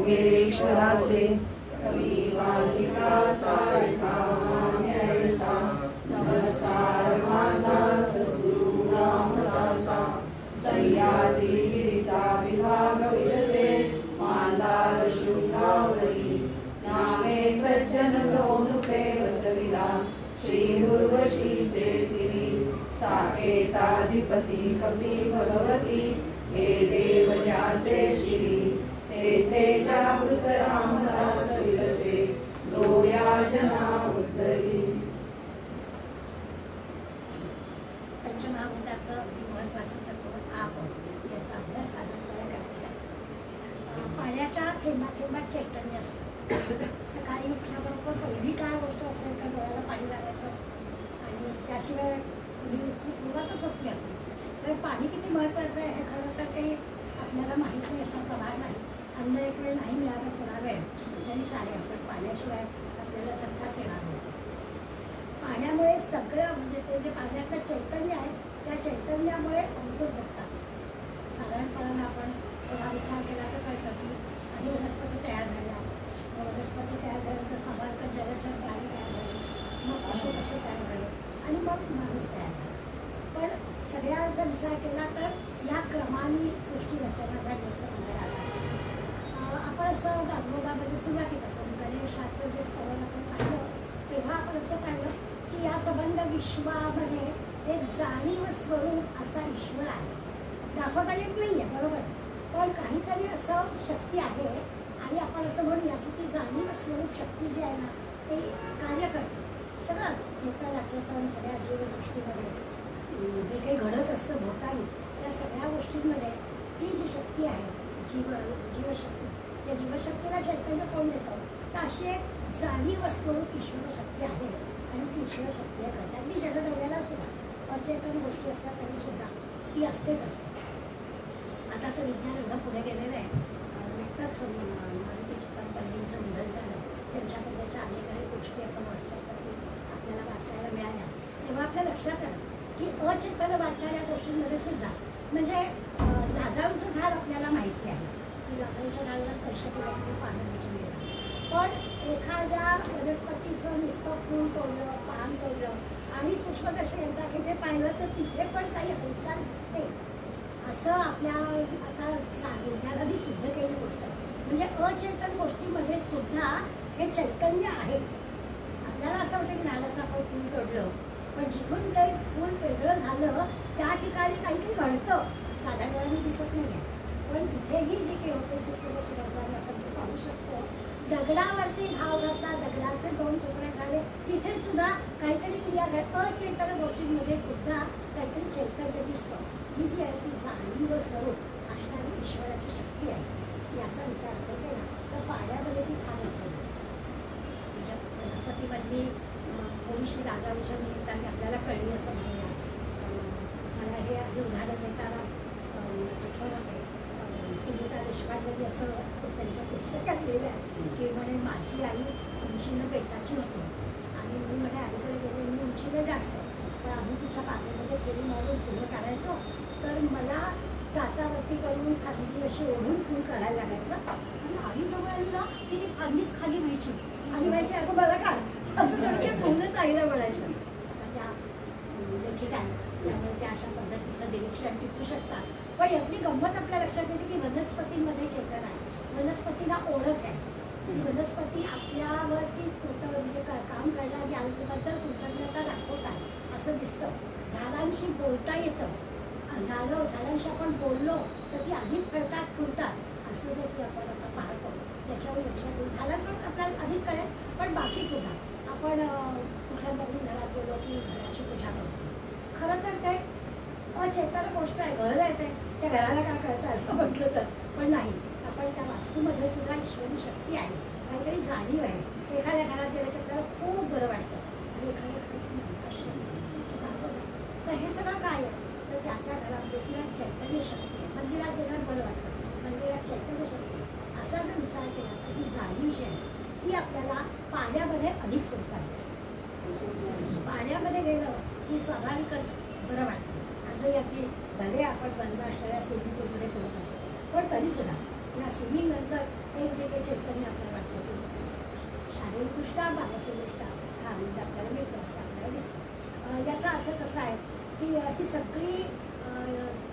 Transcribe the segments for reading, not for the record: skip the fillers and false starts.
योगेश्वराचे कवी वाल्मिका सारखा मान्यायसा नमस्कार माझा सद्गुरु रामदासा सह्याद्री गिरीचा विभाग विरसे मांदार शृंगावरी नामे सज्जन जो नृपे बसविला श्री उर्वशी सेतिरी साकेताधिपती कपी भगवती हे देव ज्याचे श्री तेथे जागृत रामदास विरसे जो या जना उद्धरी. पंचमहाभूतातलं अगदी महत्त्वाचं तत्व आप याचा अभ्यास आज आपल्याला करायचा आहे. पाण्याच्या थेंबात थेंबात चैतन्य असतं. सकाळी उठल्याबरोबर पहिली काय गोष्ट असेल का डोळ्याला पाणी लागायचं आणि त्याशिवाय सुरुवातच होत नाही आपली. तर पाणी किती महत्त्वाचं आहे हे खरं तर काही आपल्याला माहीत नाही अशा प्रभाग नाही. अन्न एक वेळ नाही मिळाला थोडा वेळ तरी चालेल, पण पाण्याशिवाय आपल्याला जगताच येणार नाही. पाण्यामुळे सगळं म्हणजे ते जे पाण्यातलं चैतन्य आहे त्या चैतन्यामुळे अंकुर बघतात. साधारणपणाने आपण थोडा विचार केला तर कळतं की आधी वनस्पती तयार झाल्या, वनस्पती तयार झाल्यानंतर स्वाभाविक जलचर प्राणी तयार झाले, मग पशुपक्षी तयार झाले आणि मग माणूस तयार झाला. पण सगळ्यांचा विचार केला तर या क्रमाने सृष्टी रचना झाली असं म्हणायला आलं. आपण असं दासबोधामध्ये सुरुवातीपासून गणेशाचं जे स्तवन आपण पाहिलं तेव्हा आपण असं पाहिलं की या संबंध विश्वामध्ये एक जाणीव स्वरूप असा ईश्वर आहे. दाखवता येत नाही आहे बरोबर, पण काहीतरी असं शक्ती आहे आणि आपण असं म्हणूया की ती जाणीव स्वरूप शक्ती जी आहे ना ते कार्य करते. सगळंच चेतन अचेतन सगळ्या जीवसृष्टीमध्ये जे काही घडत असतं भोवताली त्या सगळ्या गोष्टींमध्ये ती जी शक्ती आहे जीवशक्ती, त्या जीवशक्तीला चैतन्य कोण देतं तर अशी एक जाणीव स्वरूप ईश्वर शक्ती आहे आणि ती ईश्वर शक्ती आहे करते. अगदी जडद्रव्याला सुद्धा अचेतन गोष्टी असतात तरी सुद्धा ती असतेच असते. आता तर विज्ञान एवढं पुढे गेलेलं आहे. नुकतंच मारुती चितमपल्लींचं निधन झालं, त्यांच्याबद्दलच्या अनेक गोष्टी आपण व्हॉट्सअपवरती आपल्याला वाचायला मिळाल्या तेव्हा आपल्या लक्षात आलं की अचेतन वाटणाऱ्या गोष्टींमध्ये सुद्धा म्हणजे लाजाळूचं झाड आपल्याला माहिती आहे की लाजाळूच्या झाडाला स्पर्श केला की पानं भेटून गेलं, पण एखाद्या वनस्पतीचं नुसतं फूल तोडलं, पान तोडलं आणि सूक्ष्मदर्शक यंत्रात ते पाहिलं तर तिथे पण काही हालचाल दिसते असं आपल्या आता विज्ञानाने सिद्ध केलेली गोष्ट आहे. म्हणजे अचेतन गोष्टीमध्ये सुद्धा हे चैतन्य आहे. आपल्याला असं वाटतं की झाडाचं आपण फूल तोडलं पण जिथून काही फूल वेगळं झालं त्या ठिकाणी काहीतरी घडतं, साध्या डोळ्याने दिसत नाही आहे, पण तिथेही जे काही होते सूक्ष्मदर्शकाद्वारे आपण ते पाहू शकतो. दगडावरती घाव घातला, दगडाचे 2 तुकडे झाले, तिथे सुद्धा काहीतरी क्रिया घडत. अचेतन गोष्टींमध्ये सुद्धा काहीतरी चैतन्य दिसतं. ही जी आहे ती जाणीव स्वरूप असणारी ईश्वराची शक्ती आहे. याचा विचार आपण केला तर पाण्यामध्ये ती फार असतो. म्हणजे वनस्पतीमधली थोडीशी लाजाळूच्या निमित्ताने आपल्याला कळली असं म्हणूया. मला हे उदाहरण देताना आठवण होते सुनीता देशपांडेंनी असं त्यांच्या पुस्तकात लिहिलं आहे की म्हणे माझी आई उंचीनं बेताची होती आणि मी म्हणे आईकडे गेले, मी उंचीनं जास्त पण आम्ही तिच्या पाण्यामध्ये फेरी मारून फुलं काढायचो तर मला टाचावरती करून खाली अशी ओढून फूल काढायला लागायचं आणि आई जवळ आली ना की ती फांदीच खाली व्हायची आणि व्हायची अगं मला काढ असं जणू फुलच आईला म्हणायचं. आता त्या लेखिका आहे त्यामुळे त्या अशा पद्धतीचं निरीक्षण टिकू शकतात. पण यातली गंमत आपल्या लक्षात येते की वनस्पतींमध्ये चेतन आहे, वनस्पतीला ओळख आहे, वनस्पती आपल्यावरती म्हणजे काम करणारी आईबद्दल कृतज्ञता दाखवतात असं दिसतं. झाडांशी बोलता येतं, झाडांशी आपण बोललो तर ती अधिक फळतात फुलतात असं जे की आपण आता पाहतो त्याच्यावर लक्षात येईल. झाडांकडून आपल्याला अधिक कळेल, पण बाकीसुद्धा आपण कुठल्या नवीन घरात गेलो की घराची पूजा करतो. खरं तर काय अचेतन गोष्ट आहे, घर आहे ते त्या घराला काय कळतं असं म्हटलं तर, पण नाही. आपण त्या वास्तूमध्ये सुद्धा ईश्वरी शक्ती आहे, काहीतरी जाणीव आहे. एखाद्या घरात गेलं की आपल्याला खूप बरं वाटतं आणि एखाद्या घराची नाही तर हे सगळं काय आहे तर त्या त्या घरामध्ये सुद्धा चैतन्य शक्ती आहे. मंदिरात गेल्यावर बरं वाटतं, मंदिरात चैतन्य शक्ती आहे. असा जर विचार केला तर ही जाणीव जी आहे ती आपल्याला पाण्यामध्ये अधिक स्वरूपात दिसते. पाण्यामध्ये गेलं की स्वाभाविकच बरं वाटतं. आजही अगदी भले आपण बंद असणाऱ्या स्विमिंग पूलमध्ये पोहत असतो, पण तरीसुद्धा या स्विमिंग नंतर एक जे काही चैतन्य आपल्याला वाटतं की शारीरिकदृष्ट्या मानसिकदृष्ट्या हा आनंद आपल्याला मिळतो असं आपल्याला दिसतं. याचा अर्थच असा आहे की ही सगळी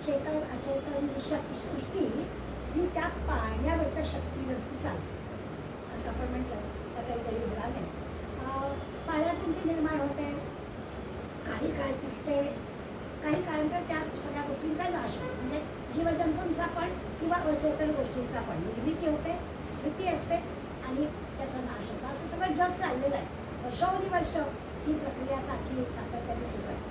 चेतन अचेतन सृष्टी ही त्या पाण्यावरच्या शक्तीवरती चालते असं आपण म्हटलं तर काहीतरी उदाहरण आहे. पाण्यातून ती निर्माण होते, काही काळ टिकते, काही काळानंतर त्या सगळ्या गोष्टींचा नाश होतो. म्हणजे जीवजंतूंचा पण किंवा अचेतन गोष्टींचा पण निर्मिती होते, स्थिती असते आणि त्याचा नाश होतो. असं सगळं जग चाललेलं आहे. वर्षोवर्ष ही प्रक्रिया सातत्याने सुरू आहे.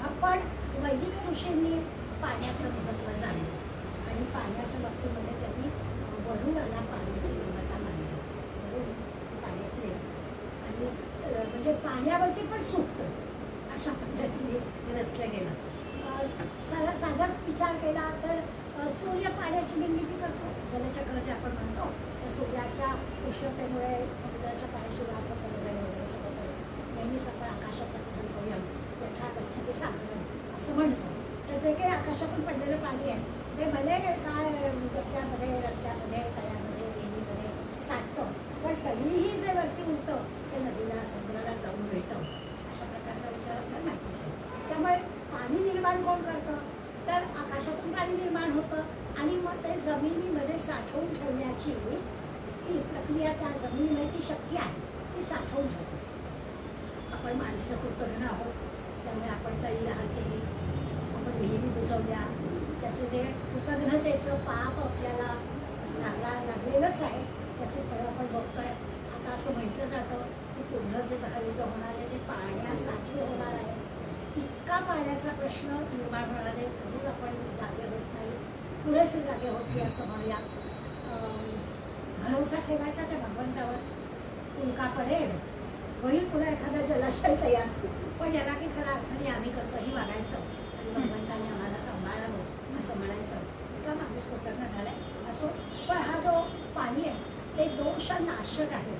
आपण वैदिक ऋषींनी पाण्याचं महत्त्व जाणलं आणि पाण्याच्या बाबतीमध्ये त्यांनी वरुणाला पाण्याची देवता मानली. वरुण पाण्याची देवता आणि म्हणजे पाण्यावरती पण सुक्त अशा पद्धतीने रचलं गेलं. साधा विचार केला तर सूर्य पाण्याची निर्मिती करतो. जलचक्र जे आपण म्हणतो त्या सूर्याच्या उष्णतेमुळे समुद्राच्या पाण्याची वाफ वगैरे सगळं नेहमीच आपण आकाशात प्रतिबिंब करूया यथा गच्छति सागरं असं म्हणतो. तर जे काही आकाशातून पडलेलं पाणी आहे ते भले काय डबक्यामध्ये रस्त्यामध्ये तळ्यामध्ये विहिरीमध्ये साठतं पण तरीही जे वरती उडतं ते नदीला समुद्राला जाऊन मिळतं. अशा प्रकारचा विचार आपल्याला माहितीच आहे. त्यामुळे पाणी निर्माण कोण करतं तर आकाशातून पाणी निर्माण होतं आणि मग ते जमिनीमध्ये साठवून ठेवण्याची ही प्रक्रिया त्या जमिनीमध्ये ती शक्ती आहे ती साठवून ठेवतो. आपण माणसं कृतज्ञ आहोत त्यामुळे आपण तळी लहान केली, आपण विहिरी बुजवल्या, त्याचं जे कृतज्ञतेचं पाप आपल्याला लागलेलंच आहे त्याचे फळं आपण बघतोय. आता असं म्हटलं जातं की पुढलं जे महायुद्ध होणार आहे ते पाण्यासाठी होणार आहे. इतका पाण्याचा प्रश्न निर्माण होणार आहे. अजून आपण जागे होत नाही, पुरेसे जागे होत नाही असं म्हणूया. भरोसा ठेवायचा त्या भगवंतावर. उल्का पडेल, होईल पुन्हा एखादा जलाशय तयार, पण याला की खऱ्या अर्थाने आम्ही कसंही वागायचं आणि भगवंताने आम्हाला सांभाळावं असं म्हणायचं. इतका माणूस कृतज्ञ झालाय असो. पण हा जो पाणी आहे ते दोषनाशक आहे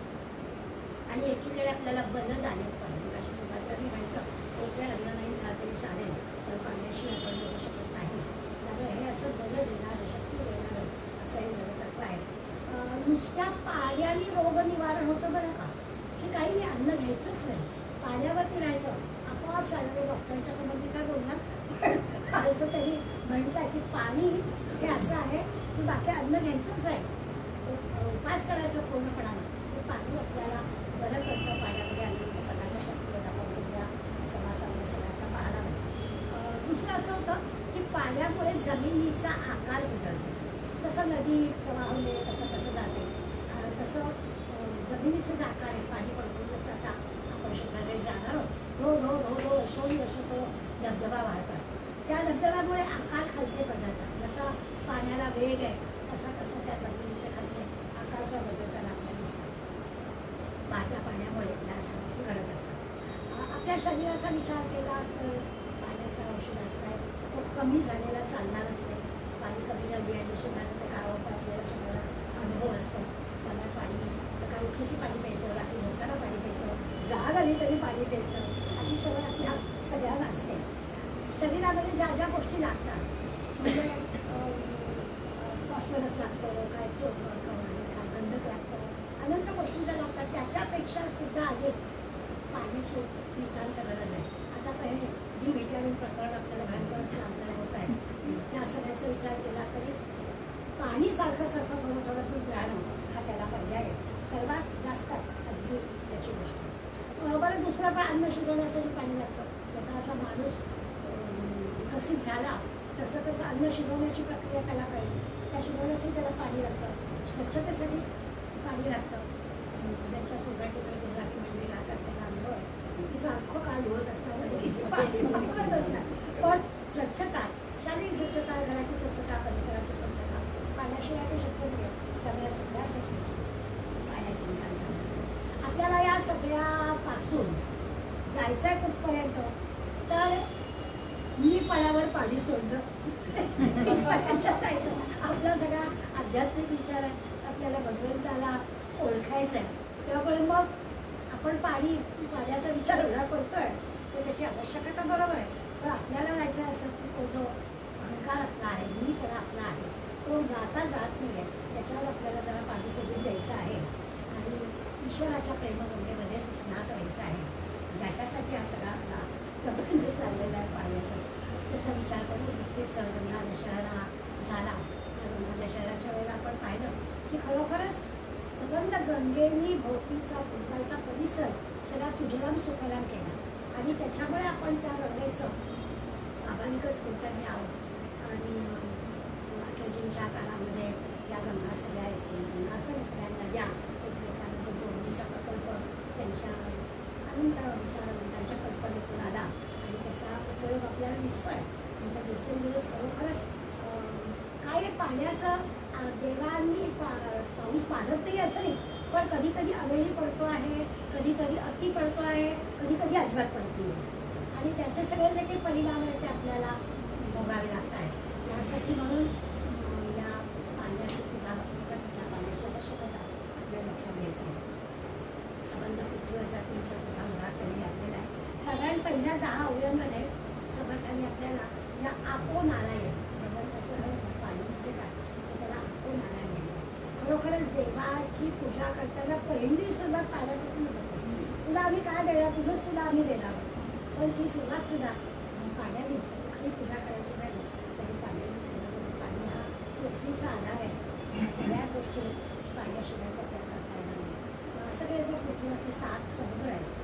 आणि एकीकडे आपल्याला बलद आले पाहिजे. अशी सुरुवातीला मी म्हटलं एक वेळ अन्न नाही मिळालं तरी चालेल पण पाण्याशी आपण जगू शकत नाही. त्यामुळे हे असं बल देणारं शक्ती देणारं असं हे जगतत्व आहे. नुसत्या पाण्याने रोग निवारण होतं बरं का की काही मी अन्न घ्यायचंच नाही, पाण्यावरती राहायचं, आपोआप शारीरिक डॉक्टरांच्या समोर मी काय बोलणार. पण असं तरी म्हटलं की पाणी हे असं आहे की बाकी अन्न घ्यायचंच आहे, उपास करायचा पूर्णपणानं. ते पाणी आपल्याला बरं करतं. पाण्यामध्ये अनंतपणाच्या शक्तीवर आपण कुठल्या समासामध्ये सगळ्यांना पाहणार. दुसरं असं होतं की पाण्यामुळे जमिनीचा आकार बदलतो. तसं नदी प्रवाह मिळेल तसं तसं जाते तसं जमिनीचे जे आकार आहे पाणी पडतो. जसं आता आपण शेताकडे जाणार धो धो धो धो वर्षो तो धबधबा वाहतात. त्या धबधब्यामुळे आकार खालचे बदलतात. जसा पाण्याला वेग आहे तसा तसं त्या जमिनीचे खालचे आकार सुद्धा बदलताना आपल्याला दिसतात. वाहत्या पाण्यामुळे या अशा गोष्टी घडत असतात. आपल्या शरीराचा विचार केला तर पाण्याचा अंश जास्त आहे, तो कमी झालेला चालणारच नाही. पाणी कमी झाली डिहायड्रेशन झालं तर काय होतं आपल्याला सगळ्याला अनुभव असतो. त्यामुळे पाणी सकाळी उठलं की पाणी प्यायचं, रात्री झोपताना पाणी प्यायचं, जाग आली तरी पाणी प्यायचं, अशी सवय आपल्या सगळ्यांना असतेच. शरीरामध्ये ज्या ज्या गोष्टी लागतात म्हणजे फॉस्फरस लागतं, काय काय गंधक लागतं, अनंत गोष्टी ज्या लागतात त्याच्यापेक्षा सुद्धा अधिक पाण्याची नितांत गरज आहे. आता काही डी व्हिटॅमिन प्रकरण आपल्याला भयंकर त्रासदायक होत आहे. त्या सगळ्याचा विचार केला तरी पाणी सारखं सारखं थोडं थोडं दूध राहणं हा त्याला पर्याय आहे. सर्वात जास्त अगदी त्याची गोष्ट. बरं दुसरं पण अन्न शिजवण्यासाठी पाणी लागतं. जसा असा माणूस विकसित झाला तसं तसं अन्न शिजवण्याची प्रक्रिया त्याला कळली. त्या शिजवण्यासाठी त्याला पाणी लागतं, स्वच्छतेसाठी पाणी लागतं. ज्यांच्या सोसायटीकडे गुजराती मंडळी राहतात त्यांना अनुभव आहे की सारखं काल धुवत असताना किती पाणी वापरत असतात. पण स्वच्छता, शारीरिक स्वच्छता, घराची स्वच्छता, परिसराची स्वच्छता पाण्याशिवाय ते शक्य नाही. त्यामुळे सगळ्यासाठी पाण्याची निदान करायचं. आपल्याला या सगळ्यापासून जायचं आहे कुठपर्यंत तर मी पणावर पाणी सोडलं जायचं. आपला सगळा आध्यात्मिक विचार आहे, आपल्याला भगवंताला ओळखायचं आहे. त्यामुळे मग आपण पाण्याचा विचार एवढा करतोय तर त्याची आवश्यकता बरोबर आहे. पण आपल्याला जायचं असं की तो जो अहंकार आपला आहे, मीपणा आपला आहे तो जाता जात नाही आहे त्याच्यावर आपल्याला जरा पाणी सोडलं ईश्वराच्या प्रेमगंगेमध्ये सुस्नात व्हायचं आहे. ज्याच्यासाठी हा सगळा आपला प्रपंच चाललेला आहे पाण्याचा, त्याचा विचार करून नक्कीच गंगा दशहरा झाला. त्या गंगा दशहऱ्याच्या वेळेला आपण पाहिलं की खरोखरच संबंध गंगेनी भोवतीचा भोवतालचा परिसर सगळा सुजलाम सुफलाम केला आणि त्याच्यामुळे आपण त्या गंगेचं स्वाभाविकच कृतज्ञ आहोत. आणि अटलजींच्या काळामध्ये या गंगा सगळ्या गंगा सगळ्या नद्या एकमेकांना जो जोडणीचा प्रकल्प त्यांच्या अनंत विचारवंतांच्या कल्पनेतून आला आणि त्याचा उपयोग आपल्याला दिसतोय. नंतर दिवसेंदिवस खरोखरच काय पाण्याचं देवांनी पाऊस पाडत नाही असं नाही, पण कधी कधी अवेळी पडतो आहे, कधी कधी अति पडतो आहे, कधी कधी अजिबात पडतो आणि त्याचे सगळे जे काही परिणाम आहेत ते आपल्याला भोगावे लागत आहेत. यासाठी म्हणून या पाण्याची सुद्धा त्या पाण्याची आवश्यकता आपल्या लक्षात घ्यायचं आहे. संबंध पृथ्वीवर जातींच्या मुळात त्यांनी आपल्याला आहे. सगळ्यात पहिल्या 10 अवयवांमध्ये समर्थांनी आपल्याला या आपो नारायण भगवंताचं पाणी म्हणजे काय तर त्याला आपो नारायण म्हणतात. खरोखरच देवाची पूजा करताना पहिली सुरुवात पाण्यापासूनच होते. तुला आम्ही काय देणार, तुझंच तुला आम्ही देणार, पण ती सुरुवात सुद्धा पाण्याने आणि पूजा करायची झाली तरी पाण्याने सुरुवात होते. पाणी हा पृथ्वीचा आधार आहे. ह्या सगळ्याच गोष्टी पाण्याशिवाय करता येणार नाही. सगळे जे पृथ्वीवरती 7 समुद्र आहेत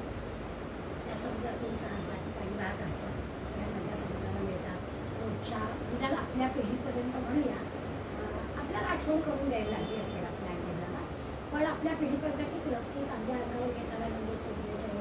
त्या समुद्रातून 6 पाणी वाहत असतं. सगळ्या नद्या समुद्राला मिळतात. रोजच्या निदान आपल्या पिढीपर्यंत म्हणूया आपल्याला आठवण करून द्यायला लागली असेल आपल्या आईवडिलांना, पण आपल्या पिढीपर्यंत टिकलं की आपल्या अंगावर घेताना म्हणजे सोडण्याच्या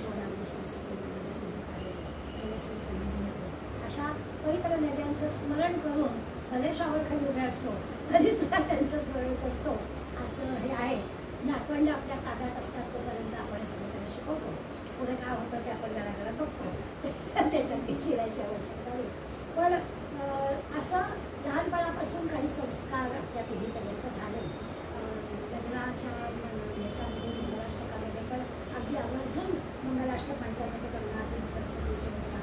गोदावरी संस्कृती नर्मदा सिंधुकाळे जलश्री संगीत अशा पवित्र नद्यांचं स्मरण करून भले शॉवर खाली उभे असतो तरी सुद्धा त्यांचं स्मरण करतो. असं हे आहे. नातवंड आपल्या ताब्यात असतात तोपर्यंत आपण सगळं त्यांना शिकवतो. पुढे काय होतं ते आपण घराघरात बघतो, त्याच्यात शिरायची आवश्यकता नाही. पण असं लहानपणापासून काही संस्कार आपल्या पिढीपर्यंत झाले. लग्नाच्या याच्यामध्ये मंगलाष्टकामध्ये पण अगदी आवर्जून मंगलाष्टक म्हटलं जातं. गंगा सिंधू सरस्वती यमुना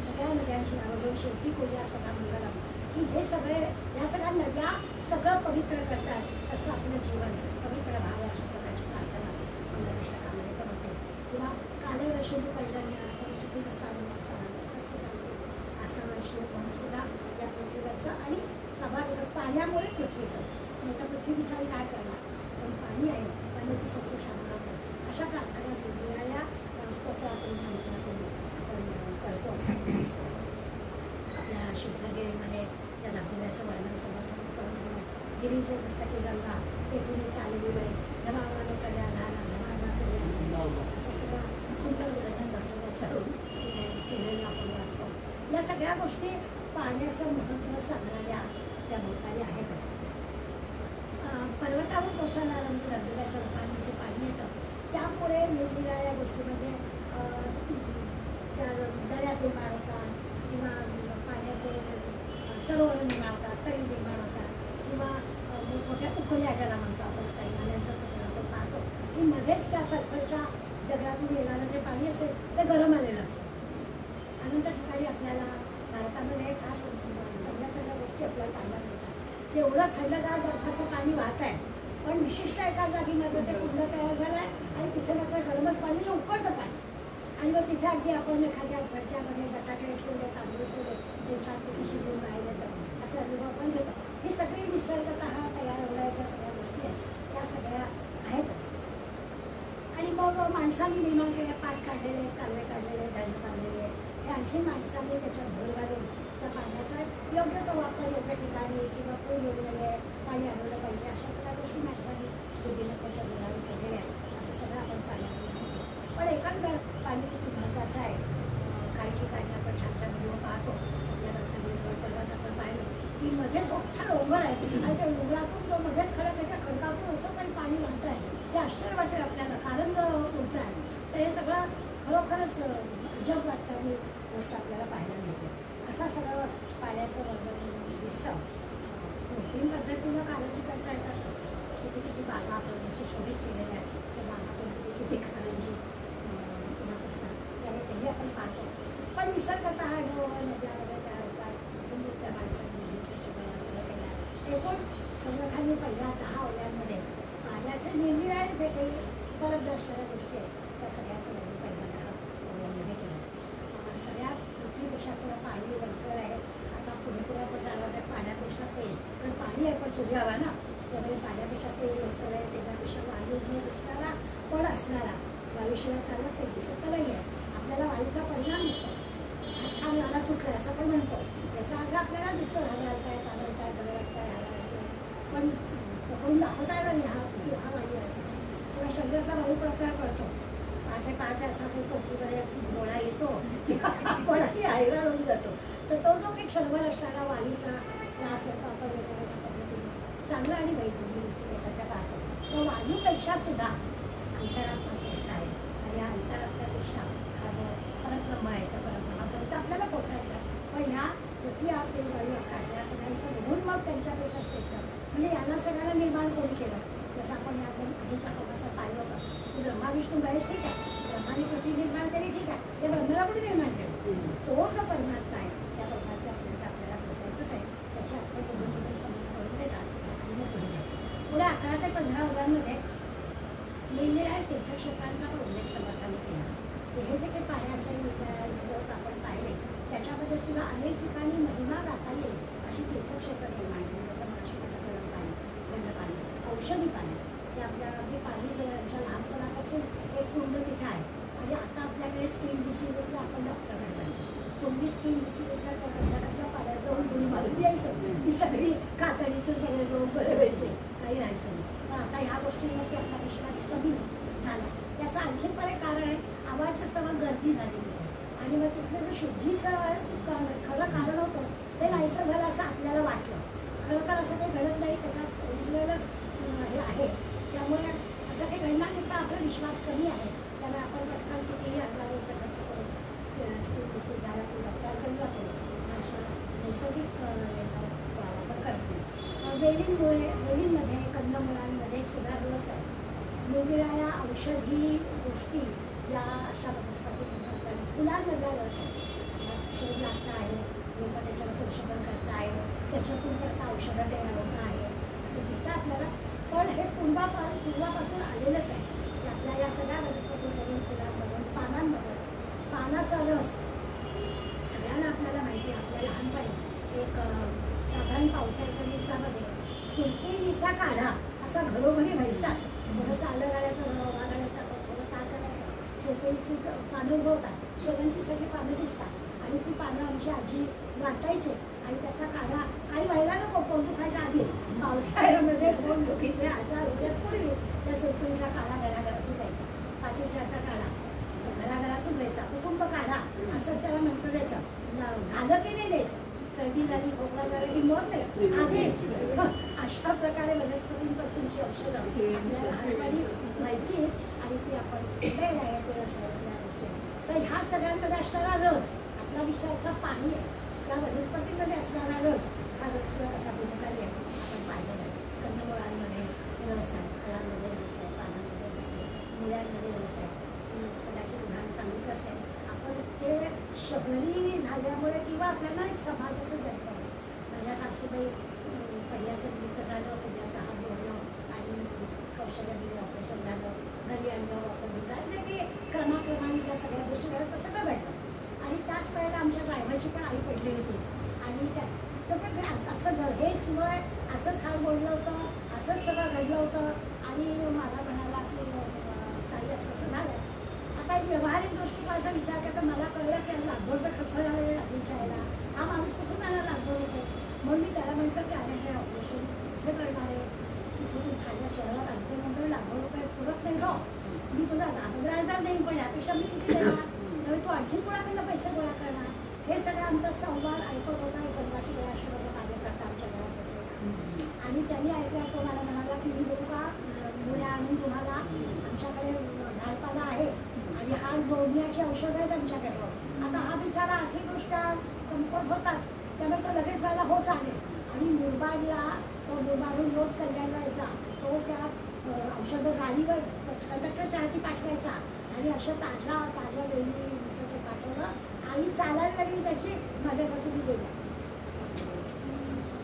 सगळ्या नद्यांची नावं घेऊन शेवटी करूया सगळा मंगलम, की हे सगळे या सगळ्या नद्या सगळं पवित्र करतात. असं आपलं जीवन पवित्र व्हावं अशा प्रकारची प्रार्थना मंगलाष्टकामध्ये पण होते. किंवा काले वैशुद्धी पर्जन्य असं सुखी सस्य सांगतो असं श्लोक म्हणून सुद्धा या पृथ्वीवरचं आणि स्वाभाविकच पाण्यामुळे पृथ्वीचं नाही तर पृथ्वी बिचारी काय करणार, पण पाणी आहे त्यामुळे ती सस्य शांत अशा प्रार्थना वेगवेगळ्या स्तोत्रातून मंत्रातून आपण करतो असं दिसतं. आपल्या शुद्धगिरीमध्ये त्या धबधब्याचं वर्णन समर्थनच करून ठेवलं. गिरीचे पुस्तके गंगा तेथून चालली बाई धमावानो कल्या धारा धमाना कल्या असं सगळं सुंदर वर्णन धबधब्याचं तिथे केलेलं आपण वाचतो. या सगळ्या गोष्टी पाण्याचं महत्त्व सांगणाऱ्या त्या भोवताली आहेतच. पर्वतावर कोसळणारं म्हणजे धबधब्याच्या रूपाने जे पाणी येतं त्यामुळे निरनिराळ्या गोष्टी म्हणजे त्या दऱ्यात निर्माण होतात किंवा पाण्याचे सरोवर निर्माण होतात, तळी निर्माण होतात किंवा मोठ्या उकळ्या ज्याला म्हणतो आपण काही नाल्यांचं आपण पाहतो की मध्येच त्या सर्कलच्या दगडातून येणारं जे पाणी असेल ते गरम आलेलं असतं. अनंत ठिकाणी आपल्याला भारतामध्ये फार सगळ्या गोष्टी आपल्याला पाहायला मिळतात. एवढं थंडगार बर्फाचं पाणी वाहत आहे पण विशिष्ट एका जागी माझं ते कुंड तयार झालं आहे आणि तिथे मात्र गरमच पाणी जे उकळतं पाणी आणि मग तिथे अगदी आपण एखाद्या भरत्यामध्ये बटाटे ठेवले, तांदूळ ठेवले, ते छानपैकी शिजून बाहेर जातं असे अनुभव आपण घेतो. हे सगळी निसर्गतः तयार होण्याच्या सगळ्या गोष्टी आहेत त्या सगळ्या आहेतच. आणि मग माणसांनी निर्माण केल्या पाठ काढलेले, कालवे काढलेले, धरण बांधलेले हे आणखी माणसांनी त्याच्यात भर घालून त्या पाण्याचा योग्य तो वापर योग्य ठिकाणी किंवा पूर येऊ नये, पाणी अडवलं पाहिजे अशा सगळ्या गोष्टी माणसांनी बुद्धिमत्तेच्या जोरावर केलेल्या आहेत. असं सगळं आपण पाण्यात म्हणतो. पण एकंदर पाणी किती महत्त्वाचं आहे. काही ठिकाणी आपण छान छान व्हिडिओ पाहतो. आपल्या रत्नागिरीजवळ परवाच आपण पाहिलं की मध्ये मोठा डोंगर आहे आणि त्या डोंगरातून जो मध्येच खडक आहे त्या खडकातून असं पण पाणी वाहत आहे. हे आश्चर्य वाटेल आपल्याला, कारण जर उडतं आहे तर हे सगळं खरोखरच अजब वाटतं ही गोष्ट आपल्याला पाहायला मिळते. असा सगळं पाण्याचं वर्णन दिसतं. कृत्रिम पद्धतीनं कारंजी करता येतात. किती किती बागा आपण सुशोभित केलेल्या आहेत. त्या बागातून किती कारंजी उडत असतात त्याने तेही आपण पाहतो. पण निसर्गतः नद्या वगैरे तयार होतात. तुम्हीच त्या माणसांनी त्याच्याकडे सगळं केलं आहे. एकूण संघाने पहिल्या 10 अवयवांमध्ये पाण्याचे निरनिराळे जे काही उपलब्ध असणाऱ्या गोष्टी आहेत त्या सगळ्याचं वर्णन पहिल्यांदा मध्ये केलं. सगळ्यात पृथ्वीपेक्षा सुद्धा पाणी वरचढ आहे. आता पुढे पुढे आपण जाणार आहे पाण्यापेक्षा तेल, पण पाणी आहे पण सूर्य हवा ना, त्यामुळे पाण्यापेक्षा तेल वरचढ आहे. त्याच्यापेक्षा वायूज्ञ असणारा पण असणारा वायुशिवाय चालत नाही, दिसत नाही आहे. आपल्याला वायूचा परिणाम दिसतो. हा छान वारा सुटला असं पण म्हणतो, याचा अर्थ आपल्याला दिसतं हलवताय पालवताय बदलताय हलवताय, पण पकडून दाखवताय नाही हा वायू असं. किंवा शरीरातला वायू प्रकार पडतो. पहाटे पहाटे असा काही पोटीमध्ये डोळा येतो किंवा आपणही हैराण होऊन जातो. तर तो जो काही क्षणभर असणारा वायूचा त्रास होतो आपण वेगवेगळ्या पद्धतीने चांगला आणि वाईट दोन्ही गोष्टी त्याच्यातल्या पाहतो. तो वायूपेक्षा सुद्धा अंतरात्मा श्रेष्ठ आहे. आणि या अंतरात्म्यापेक्षा हा जो परब्रह्म आहे त्या परब्रह्मापर्यंत आपल्याला पोचायचं आहे. पण ह्या पृथ्वी आपले वायू आकाश या सगळ्यांचं बघून मग त्यांच्यापेक्षा श्रेष्ठ म्हणजे यांना सगळ्यांना निर्माण कोणी केलं. जसं आपण या आधीच्या समासात पाहिलं होतं की ब्रह्मा विष्णू गणेश ठीक आहे, ब्रह्माने पृथ्वी निर्माण केली ठीक आहे, ते ब्रह्माला कुठे निर्माण केलं. तो जो परमात्मा आहे त्या परमात्म्यापर्यंत आपल्याला पोचायचंच आहे. त्याची आपण बघून समज करून देतात आणि मग पुढे जातात. पुढे 11 ते 15 वर्गांमध्ये निरनिराळ्या तीर्थक्षेत्रांचा पण उल्लेख समर्थाने केला. हे जे काही पाण्याचे स्रोत आपण पाहिले त्याच्यामध्ये सुद्धा अनेक ठिकाणी महिमा गाता येईल अशी तीर्थक्षेत्र निर्माण झाली. जसं महाराष्ट्राचं गरम पाणी, थंड पाणी, औषधी पाणी, ते आपल्याला अगदी पाणी जवळ आमच्या लहानपणापासून एक कुंड तिथे आहे. आणि आता आपल्याकडे स्किन डिसीज असलं आपण डॉक्टरकडे जातो. पूर्वी स्किन डिसीज असला तर गंधाच्या पाण्यात जाऊन कुणी मारून यायचं की सगळी कातडीचे सगळे रोग बरे व्हायचे, काही राहायचं नाही. पण आता ह्या गोष्टींवरती आपला विश्वास कमी झाला. त्याचं आणखीन पण एक कारण आहे, आवाजच्या सवय गर्दी झाली तिथे. आणि मग तिथलं जे शुद्धीचं खरं कारण होतं ते नाहीसं झालं असं आपल्याला वाटलं. खरं तर असं काही घडत नाही, त्याच्यात ओरिजिनलच हे आहे. त्यामुळे असं काही घडणार नाही, पण आपला विश्वास कमी आहे. त्यामुळे आपण पटकन कितीही आजारी प्रकारचं करून स्किन डिसीज झाला की डॉक्टरकडे जातो. अशा नैसर्गिक याचा वापर करतो. वेलींमध्ये कंदमुळांमध्ये सुद्धा रस आहे. निरनिराळ्या औषधी गोष्टी या अशा वनस्पती फुलांमधला रस आहे. शोध लागता आहे, लोक त्याच्यावर संशोधन करता आहे, त्याच्यातून पण औषधं तयार होत आहे असं दिसतं आपल्याला. पण हे पूर्वापासून आलेलंच आहे की आपल्या या सगळ्या वनस्पतींमधून फुलांमधून पानांमधून पानाचा रस सगळ्यांना आपल्याला माहिती आहे. आपल्या लहानपणी एक साधारण पावसाच्या दिवसामध्ये सुरकुंडीचा काढा असा घरोघरी व्हायचाच. थोडंसं आलं घालायचं, रवा घालायचा, थोडं ताक घालायचं. सुरकुंडीची पानं उगवतात, शेवंतीसाठी पानं दिसतात आणि ती पानं आमची आजी वाटायची आणि त्याचा काढा काही व्हायला नको पोटदुखायच्या आधीच पावसाळ्यामध्ये पोटदुखीचे आजार होण्यापूर्वी त्या सुरकुंडीचा काढा घराघरातून द्यायचा. पातीच्याचा काढा घराघरातून द्यायचा, कुटुंब काढा असंच त्याला म्हटलं जायचं. झालं की नाही द्यायचं, सर्दी झाली खोकला झाला की मग नाही आधीच. अशा प्रकारे वनस्पतींपासूनची औषधं आपल्याला लहानपणी व्हायचीच आणि ती आपण वेगवेगळ्या सगळ्या गोष्टी. तर ह्या सगळ्यांमध्ये असणारा रस आपला विषयाचा पाणी आहे. त्या वनस्पतींमध्ये असणारा रस हा रस असा गुणकारी आहे. आपण पाहिलेला आहे कंदमुळांमध्ये रस आहे, फळांमध्ये रस आहे, पानांमध्ये रस आहे, मुळ्यांमध्ये रस आहे. कदाचित उदाहरण सांगितलं असेल आपण. ते शहरी झाल्यामुळे किंवा आपल्याला एक समाजाचं दडपण आहे. माझ्या सासूबाई पहिल्याचं निमित्त झालं, पुण्याचं हात बोलणं आणि कौशल्यगिरी ऑपरेशन झालं, घरी आणलं वापरलं जायचं, जे की क्रमाक्रमाने ज्या सगळ्या गोष्टी घडत तसं सगळं घडलं. आणि त्याच वेळेला आमच्या ड्रायव्हरची पण आई पडली होती आणि त्याचं पण असं झालं, हेच वय असंच हात बोललं होतं, असंच सगळं घडलं होतं. आणि मला म्हणाला की काही असं असं झालं. आता एक व्यावहारिक दृष्टिकोनाचा विचार करता मला कळलं की ₹1,00,000 खर्च झाले राजींच्या यायला. हा माणूस कुठून आला ₹1,00,000? म्हणून मी त्याला म्हटलं की अरे हे ऑपरेशन कुठे करणार आहेस, इथं तू ठाणे शहरात आणते म्हणतो ₹1,00,000 पुरत नाही हो, मी तुला 15,000 देईन पण यापेक्षा मी किती देणार, त्यामुळे तू आणखी कोणाकडनं पैसे गोळा करणार. हे सगळं आमचा संवाद ऐकत होता एक वनवासी आश्रमाचा कार्यकर्ता आमच्या घरात बसलेला. आणि त्यांनी ऐकला, तो मला म्हणाला की मी देऊ का मुळे आणून तुम्हाला, आमच्याकडे झाडपाला आहे आणि हार जोडण्याची औषधं आहेत आमच्याकडे. आता हा बिचारा आर्थिकदृष्ट्या कमकुवत होताच, त्यामुळे तो लगेच व्हायला हो चालेल. आणि मुरबाडला तो मुरबाडहून रोज कल्याणला यायचा, तो त्या औषधं गाडीवर कंडक्टरच्या हाती पाठवायचा आणि अशा ताज्या वेलीचं ते पाठवलं. आई चालायला लागली त्याची, माझ्या सासूने गेल्या.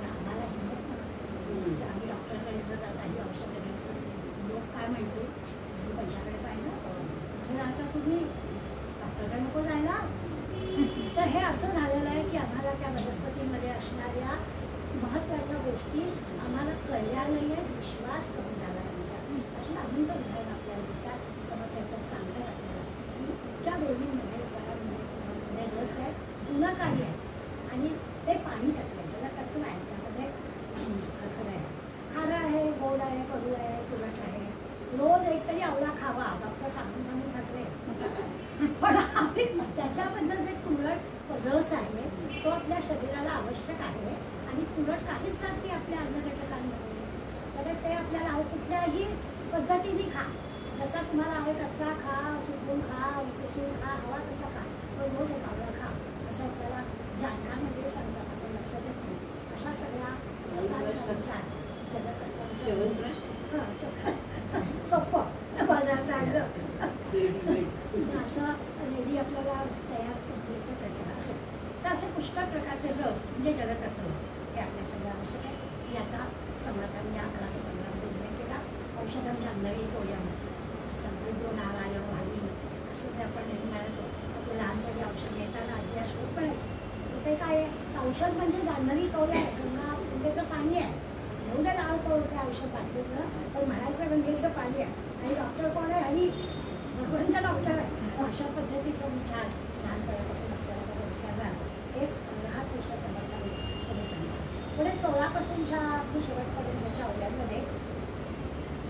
आम्हाला हिंमत नव्हती, आम्ही डॉक्टरकडे न जाता ही औषधं घेतली. लोक काय म्हणतील, पैशाकडे तुम्ही डॉक्टरकडे नको जायला. तर हे असं झालेलं आहे की आम्हाला त्या वनस्पतीमध्ये असणाऱ्या महत्त्वाच्या गोष्टी आम्हाला कळल्या नाही आहेत, विश्वास कमी झाला त्यांचा. अशी अनंत उदाहरणं आपल्याला दिसतात. समोर त्याच्यात सांगतात आपल्याला त्या वेलीमध्ये फळांमध्ये रस आहे, गुणकारी आहे आणि ते पाणी तत्व आहे, जलतत्व आहे. त्यामध्ये खरं आहे, खारं आहे, गोड आहे, कडू आहे, तुरट आहे. रोज एक तरी आवळा खावा, डॉक्टर सांगून सांगून थकले. पण त्याच्याबद्दल जे तुरट रस आहे तो आपल्या शरीराला आवश्यक आहे आणि तुरट काहीच जाती आपल्या अन्नघटकांमध्ये. तर ते आपल्याला कुठल्याही पद्धतीने खा, जसा तुम्हाला आहे कच्चा खा, सुकून खा, किसून खा, हवा तसा खा, पण रोज एक आवळा खा असं आपल्याला जाणण्यामध्ये सांगतात. आपण लक्षात येत नाही अशा सगळ्या रसांचा विचार जलतत्वांच्या सोपं बाजारात आणलं असं रेडी आपल्याला तयार येतच आहे सगळं. असो तर असे पुष्कळ प्रकारचे रस म्हणजे जलतत्व हे आपल्या सगळ्या आवश्यक आहे. याचा समर्थन या 11 ते 15 मध्ये उल्लेख केला. औषधं जान्हवी तोयम, समृद्धो नारायण वाणी असं जे आपण नेहमी म्हणायचो. आपल्या लहानपणी औषध घेताना आजी शोध पडायची. ते काय आहे, औषध म्हणजे जान्हवी तोय आहे, गंगेचं पाणी आहे. एवढं लाल तो त्या औषध बाटलीतलं, पण म्हणायचं गंगेचं पाणी आहे. आणि डॉक्टर कोण आहे, हरी भगवंत डॉक्टर आहे. अशा पद्धतीचा विचार लहानपणापासून आपल्याला संस्कार झाला. हेच हाच विषय समर्थाने सांगतात. पुढे 16 पासूनच्या अगदी शेवटपर्यंतच्या अवघ्यांमध्ये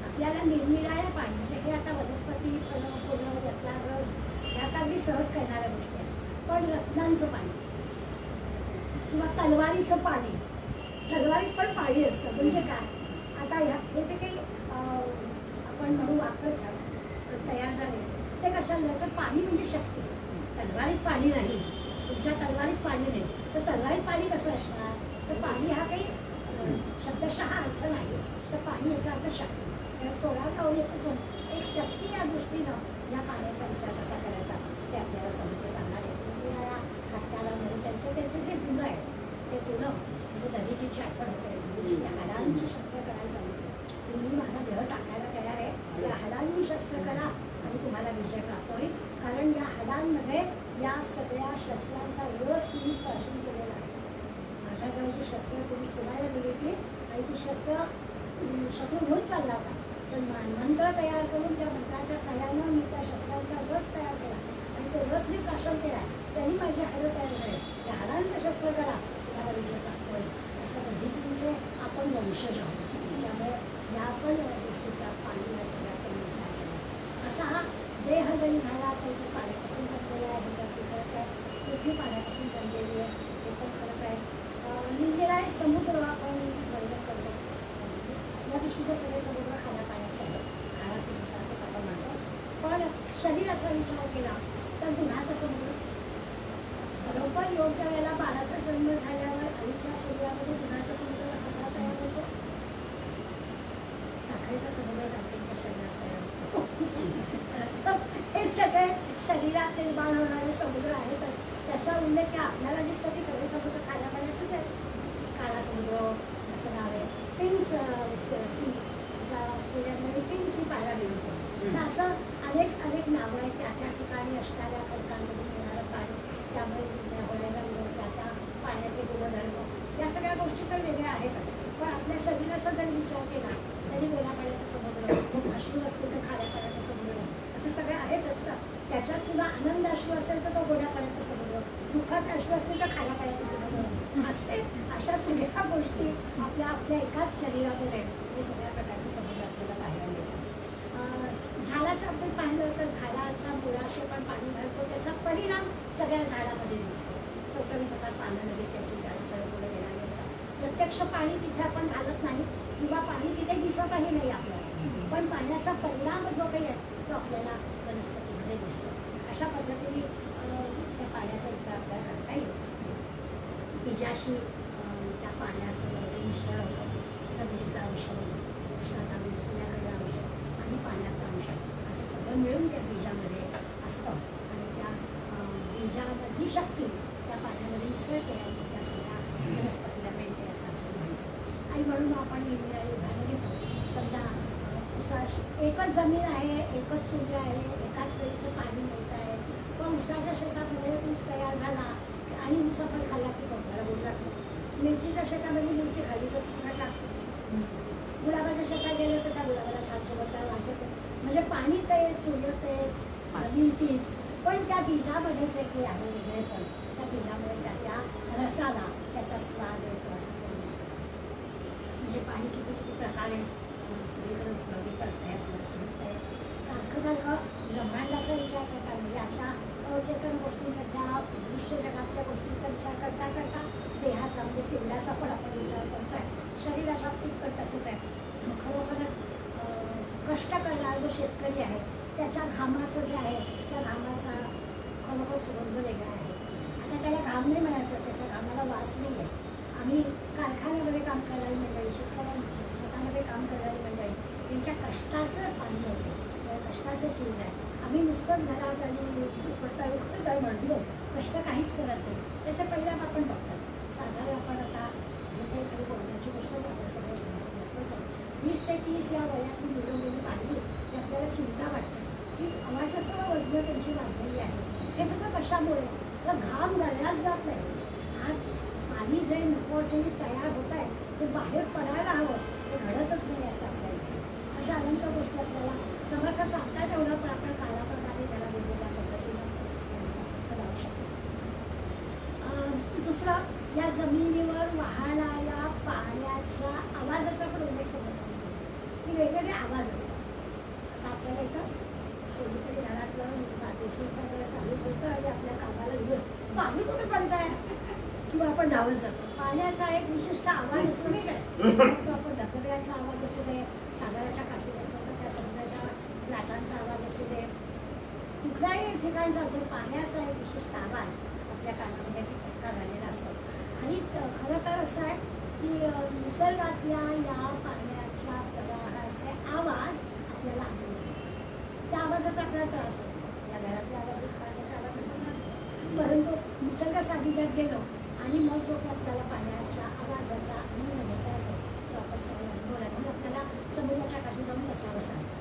आपल्याला निरनिराळ्या पाणी म्हणजे हे आता वनस्पती फुलं रत्ना रस ह्यात अगदी सहज करणाऱ्या गोष्टी आहेत. पण रत्नांचं पाणी किंवा तलवारीचं पाणी, तलवारीत पण पाणी असतं म्हणजे काय, आता हे जे काही आपण म्हणू आकर्षण तयार झाले ते कशाला जातं, पाणी म्हणजे शक्ती. तलवारीत पाणी नाही, तुमच्या तलवारीत पाणी नाही तर तलवारीत पाणी कसं असणार. तर पाणी हा काही शब्दशः अर्थ नाही, तर पाणी याचा अर्थ शक्ती. तर 16 ओळीपासून एक शक्ती या दृष्टीनं या पाण्याचा विचार कसा करायचा ते आपल्याला समजून सांगणार आहे. या हाताला म्हणून त्यांचे जे गुण आहेत ते तुला म्हणजे दधीची जी आठवण होते, दधीची हाडांची शस्त्र करायला सांगितलं. तुम्ही माझा देह टाकायला तयार आहे, या हाडांनी शस्त्र करा आणि तुम्हाला विजय प्राप्त होईल. कारण या हाडांमध्ये या सगळ्या शस्त्रांचा रस मी पासून केलेला आहे. माझ्या जवळची शस्त्र तुम्ही ठेवायला दिली होती आणि ती शस्त्र शत्रू घेऊन चालला होता, पण मंत्र तयार करून त्या मंत्राच्या सहाय्यानं मी त्या शस्त्रांचा रस तयार केला आणि तो रस मी प्राशन केला. त्यांनी माझी हाडं तयार झाली. त्या हाडांचं शस्त्र करा, तुम्हाला विजय प्राप्त होईल. असं दधीचींचे आपण वंशज आहोत. त्यामुळे या पण गोष्टीचा पाणी या सगळ्या आपण विचार केला. असा हा देह जरी झाला तर तो पाण्यापासून बनलेला आहे, हे तर खरंच आहे. पृथ्वी पाण्यापासून बनलेली आहे, हे पण खरंच आहे. निरनिराळे समुद्र आपण वर्णन करतो. या दृष्टीने सगळे समुद्र खाण्या पाण्याचे आहेत, खारा समुद्र असंच आपण म्हणतो. पण शरीराचा विचार केला तर गुणाचा समुद्र. बरोबर योग्य वेळेला बाळाचा जन्म झाल्यावर आईच्या शरीरामध्ये गुणाचा समुद्र कसा तयार होतो, साखरेचा समुद्र त्यांच्या शरीरात तयार होतो. हे सगळे शरीरात निर्माण होणारे समुद्र आहेतच. त्याचा उल्लेख आपल्याला दिसतं की सगळे समुद्र खाण्या पाण्याचेच आहे. काळा समुद्र असं नाव आहे, पिंक सी ज्या ऑस्ट्रेलियामध्ये पिंक सी पाहायला गेलो होतो. तर असं अनेक नावं आहेत. त्या ठिकाणी असणाऱ्या खडकांमधून येणारं पाणी, त्यामुळे होणाऱ्या त्या पाण्याचे गुणधर्म, या सगळ्या गोष्टी तर वेगळ्या आहेतच. पण आपल्या शरीराचा जर विचार केला तरी गोड्या पाण्याचा समुद्र, अश्रू असतील तर खाऱ्या पाण्याचा समुद्र, असं सगळे आहेतच. त्याच्यात सुद्धा आनंद अश्रू असेल तर तो गोड्या पाण्याचा समुद्र, दुःखाचे अश्रू असतील तर खाऱ्या पाण्याचा समुद्र. अशा सगळ्या गोष्टी आपल्या एकाच शरीरामध्ये हे सगळ्या प्रकारचे समुद्र आपल्याला पाहायला मिळतात. झाडाच्या आपण पाहिलं तर झाडाच्या मुळाशी आपण पाणी घालतो, त्याचा परिणाम सगळ्या झाडामध्ये दिसतो. टोटल पानं लगेच त्याची पुढे येणारी असतात. प्रत्यक्ष पाणी तिथे आपण घालत नाही किंवा पाणी तिथे दिसतही नाही आपल्याला, पण पाण्याचा परिणाम जो काही आहे तो आपल्याला वनस्पतीमध्ये दिसतो. अशा पद्धतीने त्या पाण्याचा विचार आपल्याला करता येईल. बीजाशी त्या पाण्याचं मिश्रण होतं. जमिनीतलं औषध, उष्णता सूर्याकडलं औषध आणि पाण्यातलं औषध असं सगळं मिळून त्या बीजामध्ये असतं आणि त्या बीजामधली शक्ती त्या पाण्यामध्ये मिसळते आणि त्या सगळ्या वनस्पतीला मिळते असं आपण म्हणतो. आणि म्हणून आपण निरनिराळी उदाहरणं घेतो. समजा ऊसाची एकच जमीन आहे, एकच सूर्य आहे, एकाच वेळेचं पाणी मिळत आहे. पण ऊसाच्या शेतामध्ये ऊस तयार झाला आणि ऊस आपण खाल्ला की कोणाला गोड लागतो. मिरचीच्या शेतामध्ये मिरची खाल्ली तर तिखट लागते. गुलाबाच्या शेतात गेलं तर त्या गुलाबाला छान सोबत त्या भाषेत म्हणजे पाणी तेच, सूर्य तेच, जमीन तीच, पण त्या बीजामध्येच एक हे आहे वेगळे. पण त्या बीजामुळे त्या रसाला त्याचा स्वाद येतो असं ते दिसतं. म्हणजे पाणी किती किती प्रकारे सगळीकडे उपयोगी पडतंय, आपल्याला समजतंय. सारखं सारखं ब्रह्मांडाचा विचार करता म्हणजे अशा अचेतन गोष्टींमधल्या दृश्य जगातल्या गोष्टींचा विचार करता करता देहाचा म्हणजे पिंडाचा पण आपण विचार करतोय. शरीराच्या बाबतीत पण तसंच आहे. खरोखरच कष्ट करणारा जो शेतकरी आहे त्याच्या घामाचं जे आहे त्या घामाचा खरोखर सुगंध वेगळा आहे. आता त्याला घाम नाही म्हणायचं, त्याच्या घामाला वास नाही आहे. आम्ही कारखान्यामध्ये काम करणारी मंडळी, शेतकऱ्यांची शेतामध्ये काम करणारी मंडळी यांच्या कष्टाचं पाणी होतं, कष्टाचं चीज आहे. आम्ही नुसतंच घरात आणि उकडता म्हणतो, कष्ट काहीच करत नाही. त्याचे परिणाम आपण बघतो. साधारण आपण आता हे एखादी बोलण्याची गोष्ट आपण सगळं 20 ते 30 या वयातली मुलं मुली पाहिली की आपल्याला चिंता वाटते की आवाजासह वजन त्यांची वाढलेली आहे. हे सगळं कशामुळे? तर घाम गळण्यात जात नाही. पाणी जे नको असेल तयार होत आहे ते बाहेर पडायला हवं, ते घडतच नाही असं आपल्याला दिसतं. अशा अनंत गोष्टी आपल्याला समर्थ सांगतात एवढं, पण आपण कालाप्रमाणे त्याला वेगवेगळ्या पद्धतीनं लावू शकतो. दुसरं, या जमिनीवर वाहणाऱ्या पाण्याच्या आवाजाचा पण उल्लेख समजतो की वेगवेगळे आवाज असतात. आता आपल्याला इथं कोणीतरी घरातलं बेसिनचा वेळ चालू होतं आणि आपल्या कामाला घेऊन पाणी कुठे पडत आहे किंवा आपण धावत जातो. पाण्याचा एक विशिष्ट आवाज असतो वेगळा. तो आपण धबधब्याचा आवाज असू दे, सागराच्या काठी असतो तर त्या समुद्राच्या लाटांचा आवाज असू दे, कुठल्याही ठिकाणचा असो, पाण्याचा एक विशिष्ट आवाज आपल्या कानामध्ये धक्का झालेला असतो. आणि खरं तर असं आहे की निसर्गातल्या या पाण्याच्या प्रवाहाचे आवाज आपल्याला आनंद देतात. त्या आवाजाचा आपल्याला त्रास होतो. या घरातल्या पाण्याच्या आवाजाचा त्रास होतो, परंतु निसर्ग सानिध्यात गेलो आणि मग जो की आपल्याला पाण्याच्या आवाजाचा आनंद घेता येतो तो आपण सगळे अनुभवला. म्हणून आपल्याला समुद्राच्या काठी जाऊन बसावं सांगतो.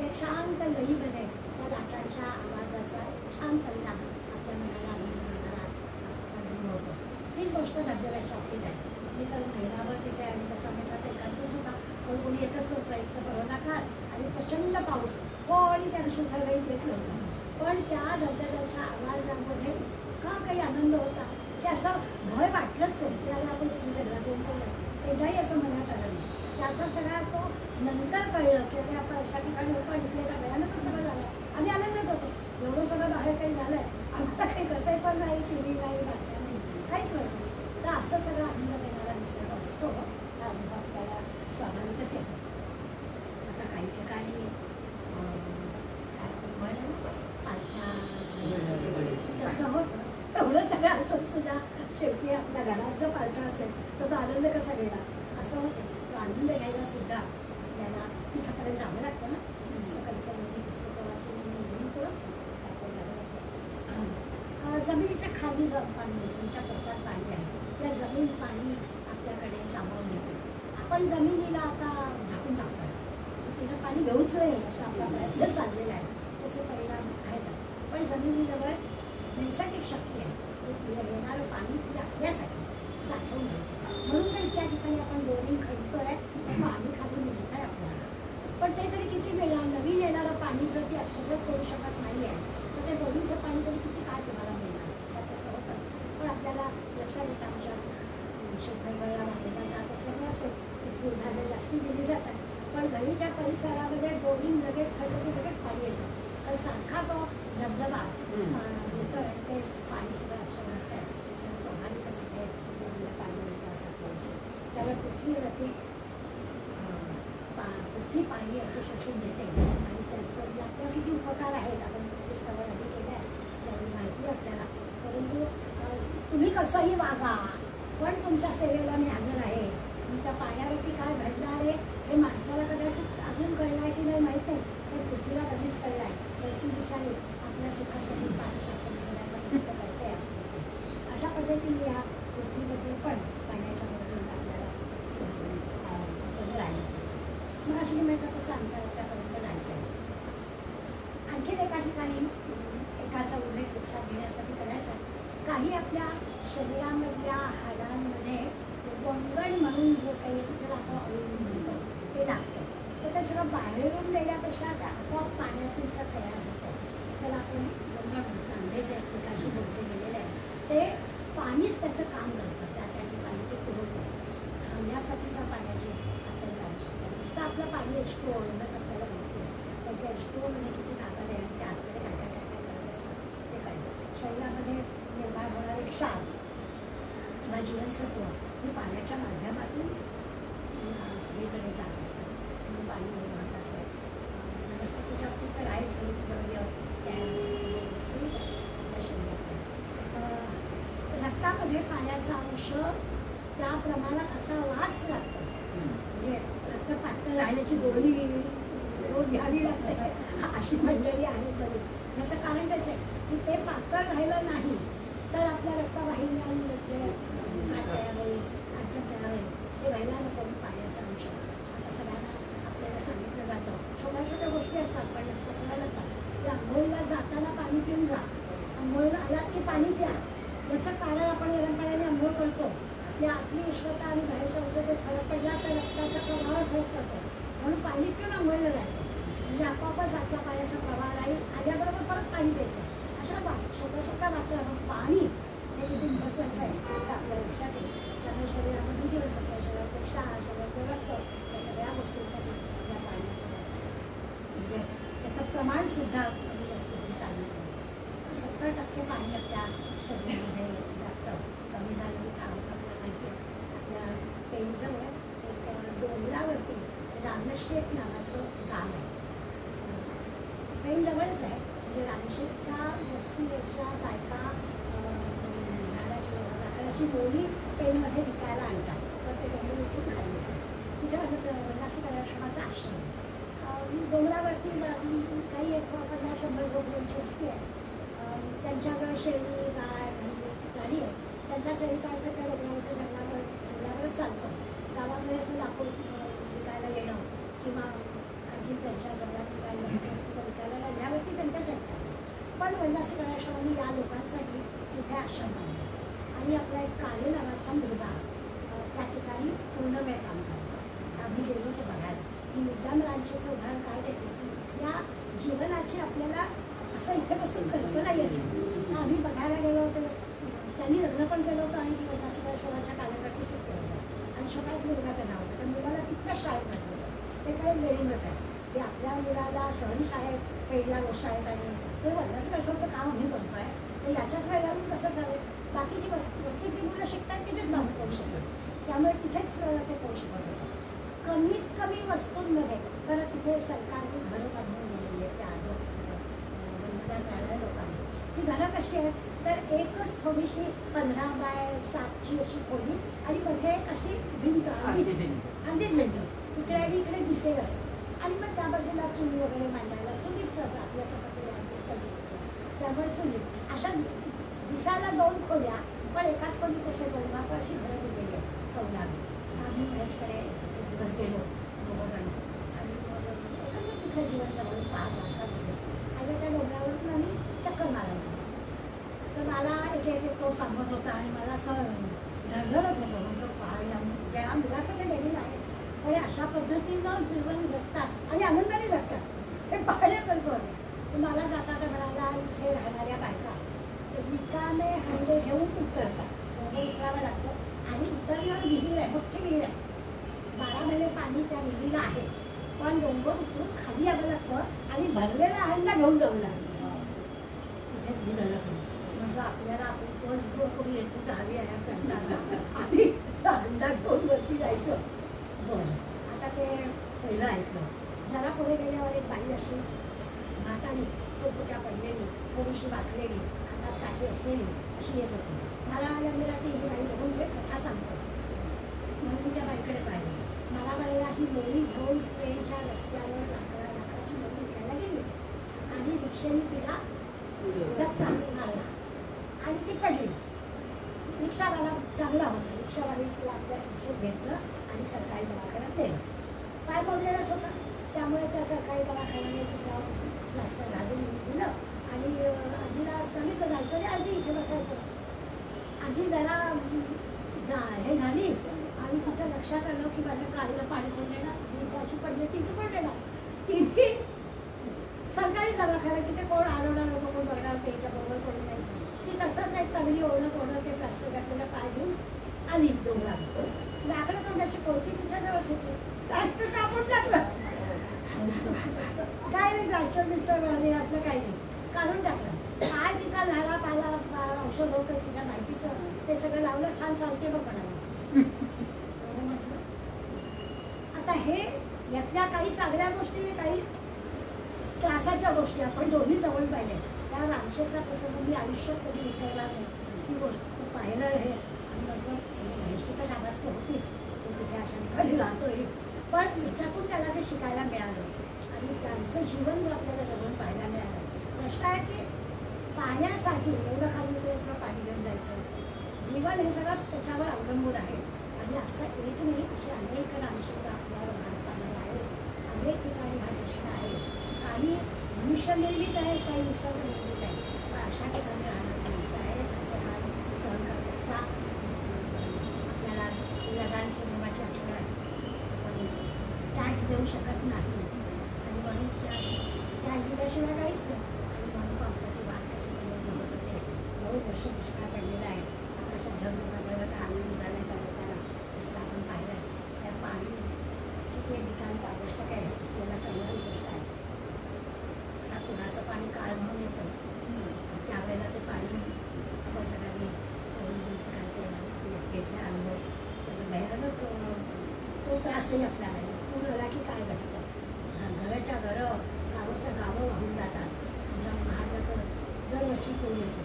एक शांत लईमध्ये त्या लाटांच्या आवाजाचा छान परिणाम आपल्या मनाला आनंद देणारा अनुभवतो. हीच गोष्ट धबधब्याच्या बाबतीत आहे. मी तर महिनाभर तिथे आणि तसा म्हणतात एकांतच होता, पण कोणी एकच होतं. एक तर कोरोना काळ आणि प्रचंड पाऊस, कोणी त्या दिवशी ठरवून घेतलं होतं. पण त्या धबधब्याच्या आवाजामध्ये इतका काही आनंद होता की असं भय वाटलंच नाही की अरे आपण तुझ्या जगात येऊन पडलं, एकदाही असं मनात आलं नाही. त्याचा सगळा तो नंतर कळलं की अरे आपण अशा ठिकाणी होतो आणि इकडे का भयानकच सगळं झालं आणि आनंदात होतो. एवढं सगळं बाहेर काही झालं आहे, आम्हाला काही करताही पण नाही, टी व्ही नाही, बातम्या नाही, काहीच नव्हतं. तर असं सगळं आनंद देणारा निसर्ग असतो. हा अनुभव आपल्याला स्वाभाविकच येतो. आता काही ठिकाणी काय म्हणून पालख्या तसं होतं. एवढं सगळं असून सुद्धा शेवटी आपल्या घरात जर पालखा असेल तर तो आनंद कसा घेणार असं होतं. तो आनंद घ्यायला सुद्धा आपल्याला तिथंपर्यंत जावं लागतं ना. पुस्तकांनी पुस्तकं वाचून निघून पुढं आपल्याला जावं लागतं. जमिनीच्या खाली जाऊन पाणी, जमिनीच्या पोटात पाणी आहे, त्या जमीन पाणी आपल्याकडे सामावून घेतो. आपण जमिनीला आता झाकून टाकतो, तिथं पाणी घेऊच नाही असा आपला प्रयत्न चाललेला आहे. त्याचे परिणाम आहेतच. पण जमिनीजवळ नैसर्गिक शक्ती आहे. येणारं पाणी ती आपल्यासाठी साठवून घेतो. म्हणून तर त्या ठिकाणी आपण बोरिंग खणतोय, पाणी खाली मिळत आहे आपल्याला. पण ते तरी किती वेळा नवीन येणारं पाणी जर ती ॲब्सॉर्बच करू शकत नाही आहे तर ते बोरिंगचं पाणी तरी किती काय तुम्हाला मिळणार असं तसं होतं. पण आपल्याला लक्षात येतं आमच्या शेतकऱ्याला वाढलेला जात असल्यामुळे असेल तिथली उदाहरणं जास्ती दिली जातात. पण घरीच्या परिसरामध्ये बोरिंग लगेच खडलं की लगेच पाणी येतं. तर सारखा तो धबधबा येतो आणि ते पाणी सगळं ॲब्सॉर्ब होतं आहे. स्वाभाविकच तिथे पाणी मिळतं असं आपल्याला असेल. त्यामुळे पृथ्वीवरती पृथ्वी पाणी असं शोषून घेते आणि त्याचं आपल्याला किती उपकार आहेत आपण स्तवर आधी केले आहे त्यावेळी माहिती आपल्याला. परंतु तुम्ही कसंही वागा, पण तुमच्या सेवेला मी हजर आहे. त्या पाण्यावरती काय घडणार आहे हे माणसाला कदाचित अजून कळलं आहे की नाही माहीत नाही, पण पृथ्वीला कधीच कळलं आहे. तर ती बिचारी आपल्या सुखासाठी पाणी साठवून ठेवण्याचा प्रयत्न करते असं दिसेल. अशा पद्धतीने या पृथ्वीमध्ये पण पाण्याच्या बरोबर आपल्याला राहिलंच पाहिजे. मग अशी मी म्हटलं तसं अंतर त्या ठिकाणी एकाचा उल्लेख लक्षात घेण्यासाठी करायचा. काही आपल्या शरीरामधल्या हाडांमध्ये वंगण म्हणून जे काही त्याला आपण अळून म्हणतो ते लागतं. तर ते सगळं बाहेरून देण्यापेक्षा आपोआप पाण्यातून सगळं तयार होतं. त्याला आपण वंगण सांधेच एकमेकाशी जोडले गेलेले आहे. ते पाणीच त्याचं काम करतं. त्या ठिकाणी ते पुरवतं. यासाठी सुद्धा पाण्याची अत्यंत आवश्यकता आहे. नुसतं आपलं पाणी H2O एवढंच आपल्याला माहिती आहे. पण त्या H2O मध्ये किती ताकद आहे आणि त्या आतमध्ये काय काय काय काय करत असतं ते कळतं. शरीरामध्ये निर्माण होणारे क्षार किंवा जीवनसत्व ही पाण्याच्या माध्यमातून सगळीकडे जात असतात. म्हणून पाणी हे महत्त्वाचं आहे. वनस्पतीच्या बाबतीत तर आहेच हरितद्रव्य त्या शरीरात. रक्तामध्ये पाण्याचा अंश त्या प्रमाणात असावाच लागतो. म्हणजे रक्त पातळ राहण्याची गोळी रोज घ्यावी लागते अशी मंडळी आहेत बरीच. याचं कारण तेच आहे की ते पातळ राहिलं नाही तर आपल्या रक्तवाहिन्यांमध्ये अडचण तयार होईल. ते व्हायला नको. पाण्याचा अंश आता सगळ्यांना आपल्याला सांगितलं जातं. छोट्या छोट्या गोष्टी असतात पण लक्षात ठेवायला लागतात की आंघोळीला जाताना पाणी पिऊन जा. आंघोळीला आलात की पाणी प्या. याचं कारण आपण गरम पाण्याने आंघोळ करतो. आपल्या आतली उष्णता आणि बाहेरच्या उष्णतेत फरक पडला तर रक्ताच्या प्रवाहावर फरक पडतो. म्हणून पाणी पिऊन आंघोळीला जायचं. म्हणजे आपोआपच आतल्या पाण्याचा प्रवाह राहील. आल्याबरोबर परत पाणी प्यायचं. अशा छोट्या छोट्या बाबतीत पाणी हे किती महत्त्वाचं आहे ते आपल्या लक्षात येईल. त्यामुळे शरीरामध्ये जीवनसत्व, शरीरापेक्षा शरीरातलं रक्त या सगळ्या गोष्टींसाठी या पाण्याचं म्हणजे त्याचं प्रमाणसुद्धा कमी जास्त चाललं. 70% पाणी आपल्या शरीरामध्ये लागतं. कमी झालेली ठाऊक आपल्याला माहिती आहे. आपल्या पेनजवळ एक डोंगरावरती रानशेत नावाचं गाव आहे. पेनजवळच आहे. म्हणजे रानशेतच्या वस्तीवरच्या बायका लाकडाची मोडी पेनमध्ये विकायला आणतात. तर ते डोंगर उठून खाल्लीचं. तिथे वनवासी आश्रमाचा आश्रम आहे. डोंगरावरती काही 50-100 झोपड्यांची वस्ती आहे. त्यांच्याजवळ शेळी, गाय, म्हैस, प्राणी आहे. त्यांचा चरितार्थ त्या डोंगरावरच्या जंगलावरच चालतो. गावामध्ये असं लाकूड विकायला येणं किंवा आणखी त्यांच्या जंगलात विकायला वस्तू असतं तर विकायला लागल्यावरती त्यांच्या चर्चा. पण वनवासी आश्रमाने या लोकांसाठी तिथे आश्रम बांधला. आणि आपला एक काळे नावाचा मुलगा त्या ठिकाणी पूर्ण वेळ काम करायचा. आम्ही गेलो ते बघायला. मी मुद्दाम रानशेचं उदाहरण काय देते की तिथल्या जीवनाची आपल्याला असं इथेपासून कल्पना येते. तर आम्ही बघायला गेलो होतो. त्यांनी लग्न पण केलं होतं आणि ती वनवासी आश्रमाच्या कार्यकर्त्याशीच केलं होतं. आणि छोटा एक मुलगा त्यांना होता. त्या मुलाला तिथल्या शाळेत घातलं होतं. ते काही वेरिंगच आहे की आपल्या मुलाला शहरी शाळेत पेडला शाळेत आणि ते वनवासी आश्रमाचं काम आम्ही करतो आहे. तर याच्यात वेळ घालून कसं झालं. बाकीची वस्तीतली मुलं शिकतात तिथेच माझं पाहू शकेल. त्यामुळे तिथेच ते पाहू शकत होतं. कमीत कमी वस्तूंमध्ये बरं तिथे सरकारने घरं बांधून दिलेली आहेत त्या जो जन्मदान राहणाऱ्या लोकांनी. ती घरं कशी आहेत तर एकच थोडीशी 15x7ची अशी खोली आणि मध्ये एक अशी भिंत अगदीच भिंत इकडे आणि इकडे दिसेल असं. आणि मग त्या बाजूला चुली वगैरे मांडायला चुलीच आपल्या सगळं दिसतं तिथे. त्यामुळे चुली अशा दिसायला 2 खोल्या पण एकाच खोलीत असे 2 भाग अशी घरं दिलेली आहेत कौलावी. आम्ही महेशकडे एक दिवस गेलो 2 जण आणि मग एकंदर तिथलं जीवन जवळ पाहत असा म्हणजे आणि त्या डोंगरावरून आम्ही चक्कर मारला. तर मला एक तो सांगत होता आणि मला असं धडधडत होतं. म्हणजे पाहायला ज्या मुलाचं ते डेली आहेच पण अशा पद्धतीनं जीवन जगतात आणि आनंदाने जगतात हे पाहण्यासारखं होतं. मला जाता तर म्हणाला इथे राहणाऱ्या बायका रिकामे हांडे घेऊन उतरतात. डोंगर उतरावं लागतं आणि उतरल्यावर विहीर आहे. मोठी विहीर आहे. 12 महिने पाणी त्या विहिरीला आहे. पण डोंगर उतरून खाली यावं लागतं आणि भरलेला हांडा घेऊन जावं लागतं. तिथेच मी धडकलो. म्हटलं आपल्याला आपण बस जो कोणी येतो तर हवी आहे चढताना आम्ही हांडा घेऊन वरती जायचं. बरं आता ते पहिलं ऐकलं. जरा पुढे गेल्यावर एक बाई अशी म्हातारी सोपुट्या पडलेली थोडीशी वाकलेली हातात काठी असलेली अशी येत होती. मला लागलेला की ही बाई बघून ते कथा सांगतो. म्हणून मी त्या बाईकडे पाहिली. मला म्हणाला ही मोळी घेऊन ट्रेनच्या रस्त्यावर लाकडाची मोळी विकायला गेली आणि रिक्षेने तिला धक्का मारला आणि ती पडली. रिक्षावाला चांगला होता. रिक्षावाली तिला आपल्याच रिक्षेत घेतलं आणि सरकारी दवाखान्यात नेलं. पाय मोडलेलाच होता. त्यामुळे त्या सरकारी दवाखान्याने तिच्यावर प्लास्टर घालून दिलं आजी इथे बसायचं. आजी जरा हे झाली आणि तिच्या लक्षात आलं की माझ्या कालीला पाणी कोण देणार, मी इथे अशी पडली ती कोण देणार. तिने सरकारी दवाखान्यात तिथे कोण आरवणार होतं, कोण बघणार होतं, याच्याबरोबर कोणी नाही. ती तसंच एक तगडी ओढत ओढत ते प्लास्टर घातलेला पाय घेऊन आली डोंगरात. लाकडं तोंडाची पोती तिच्याजवळच होती. प्लास्टर कापून टाकलं. काय नाही प्लास्टर बिस्टर वगैरे असलं काही नाही, काढून टाकलं. काय तिचा झाडा पाला औषध होतं तिच्या माहितीचं ते सगळं लावलं. छान चालते बघ म्हणाला. म्हटलं आता हे यातल्या काही चांगल्या गोष्टी, काही त्रासाच्या गोष्टी आपण दोन्ही जवळ पाहिल्या. त्या रामशेचा प्रसंग मी आयुष्यात कधी विसरणार नाही. ही गोष्ट पाहिलं हे आणि म्हटलं शिका शाबास होतीच, तो तिथे अशा ठिकाणी राहतोय. पण ह्याच्यातून त्याला जे शिकायला मिळालं आणि त्यांचं जीवन जर आपल्याला जवळून पाहायला मिळालं. प्रश्न आहे की पाण्यासाठी एवढं खाली उतरायचं, पाणी घेऊन जायचं, जीवन हे सगळं त्याच्यावर अवलंबून आहे. आणि असं एक नाही, असे अनेक रामशेत आपल्या भारतामध्ये आहेत. अनेक ठिकाणी हा प्रश्न आहे. काही मनुष्यनिर्मित आहे, काही निसर्गनिर्मित आहे. पण अशा ठिकाणी राहणारी माणसं आहेत. असे हा सहन करत असता आपल्याला लगान सिनेमाची आठवण आहे. पण टॅक्स देऊ शकत नाही आणि म्हणून टॅक्स दिल्याशिवाय काहीच नाही. आणि म्हणून पावसाची वाट कसे बघत होते. 9 वर्ष दुष्काळ पडलेला आहे. आकाशात ढग जवळजवळ आनंद झाला आहे. त्यामुळे त्याला असं आपण पाहिलं आहे. त्या पाणी किती नितांत आवश्यक आहे याला कळणारी गोष्ट आहे. आता कुणाचं पाणी काळ म्हणून येतं, त्यावेळेला ते पाणी आपण सगळ्यांनी सर्वजून काय ते घेतल्या अनुभव त्याला भयानक तो त्रासही आपल्याला आहे. पूर आला की काय घडतं, घराच्या घरं गावाच्या गावं वाहून जातात. तुमच्या महाडला तर दरवर्षी पूर येतो.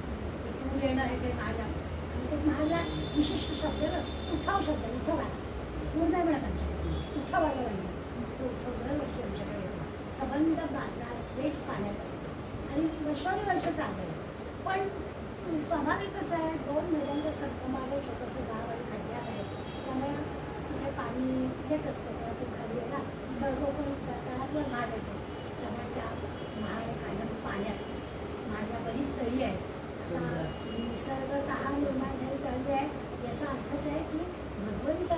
पूर येणं हे काही महाडला आणि ते महाडला विशिष्ट शब्द उठाव शब्द, उठव आला. पूर नाही म्हणत आमच्याकडे, उठव आला म्हणलं. तो उठव दरवर्षी आमच्याकडे येतो. संबंध बाजारपेठ पाण्यात असते आणि वर्षानुवर्ष चाललेलं. पण स्वाभाविकच आहे, 2 नद्यांच्या संगमावर छोटंसं गाव आणि खड्ड्यात आहे. त्यामुळे तिथे पाणी येतच. कोकणातून खाली येणार कोकण तळातला भाग येतो. त्यामुळे त्या महाड कायम पाण्यात. महाडला बरीच तळी आहे. आता निसर्गतः निर्माण झाली तळी आहे. याचा अर्थच आहे की भगवंत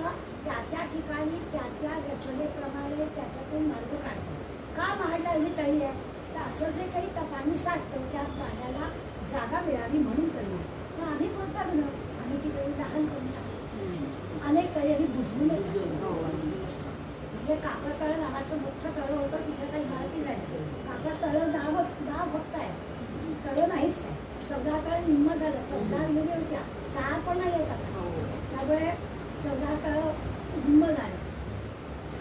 त्या ठिकाणी त्या रचनेप्रमाणे त्याच्यातून मार्ग काढतो. का महाडला एवढी तळी आहे, तर असं जे काही पाणी साठतं त्या पाण्याला जागा मिळावी म्हणून तळी आहे. तर आम्ही कोणता गुन्हा, आम्ही ती तळी लहान करून टाकतो. अनेक तळी आम्ही बुजवूनच टाकतो. म्हणजे काकतळ नावाचं मोठं तळं होतं, तिथे काही इमारती झाल्या. काकतळ गाव फक्त आहे, तळं नाहीच आहे. 14 तळ निम्म झालं. 14 विहिरी होत्या, 4 पण नाही आहेत आता. त्यामुळे 14 तळ निम्म झालं.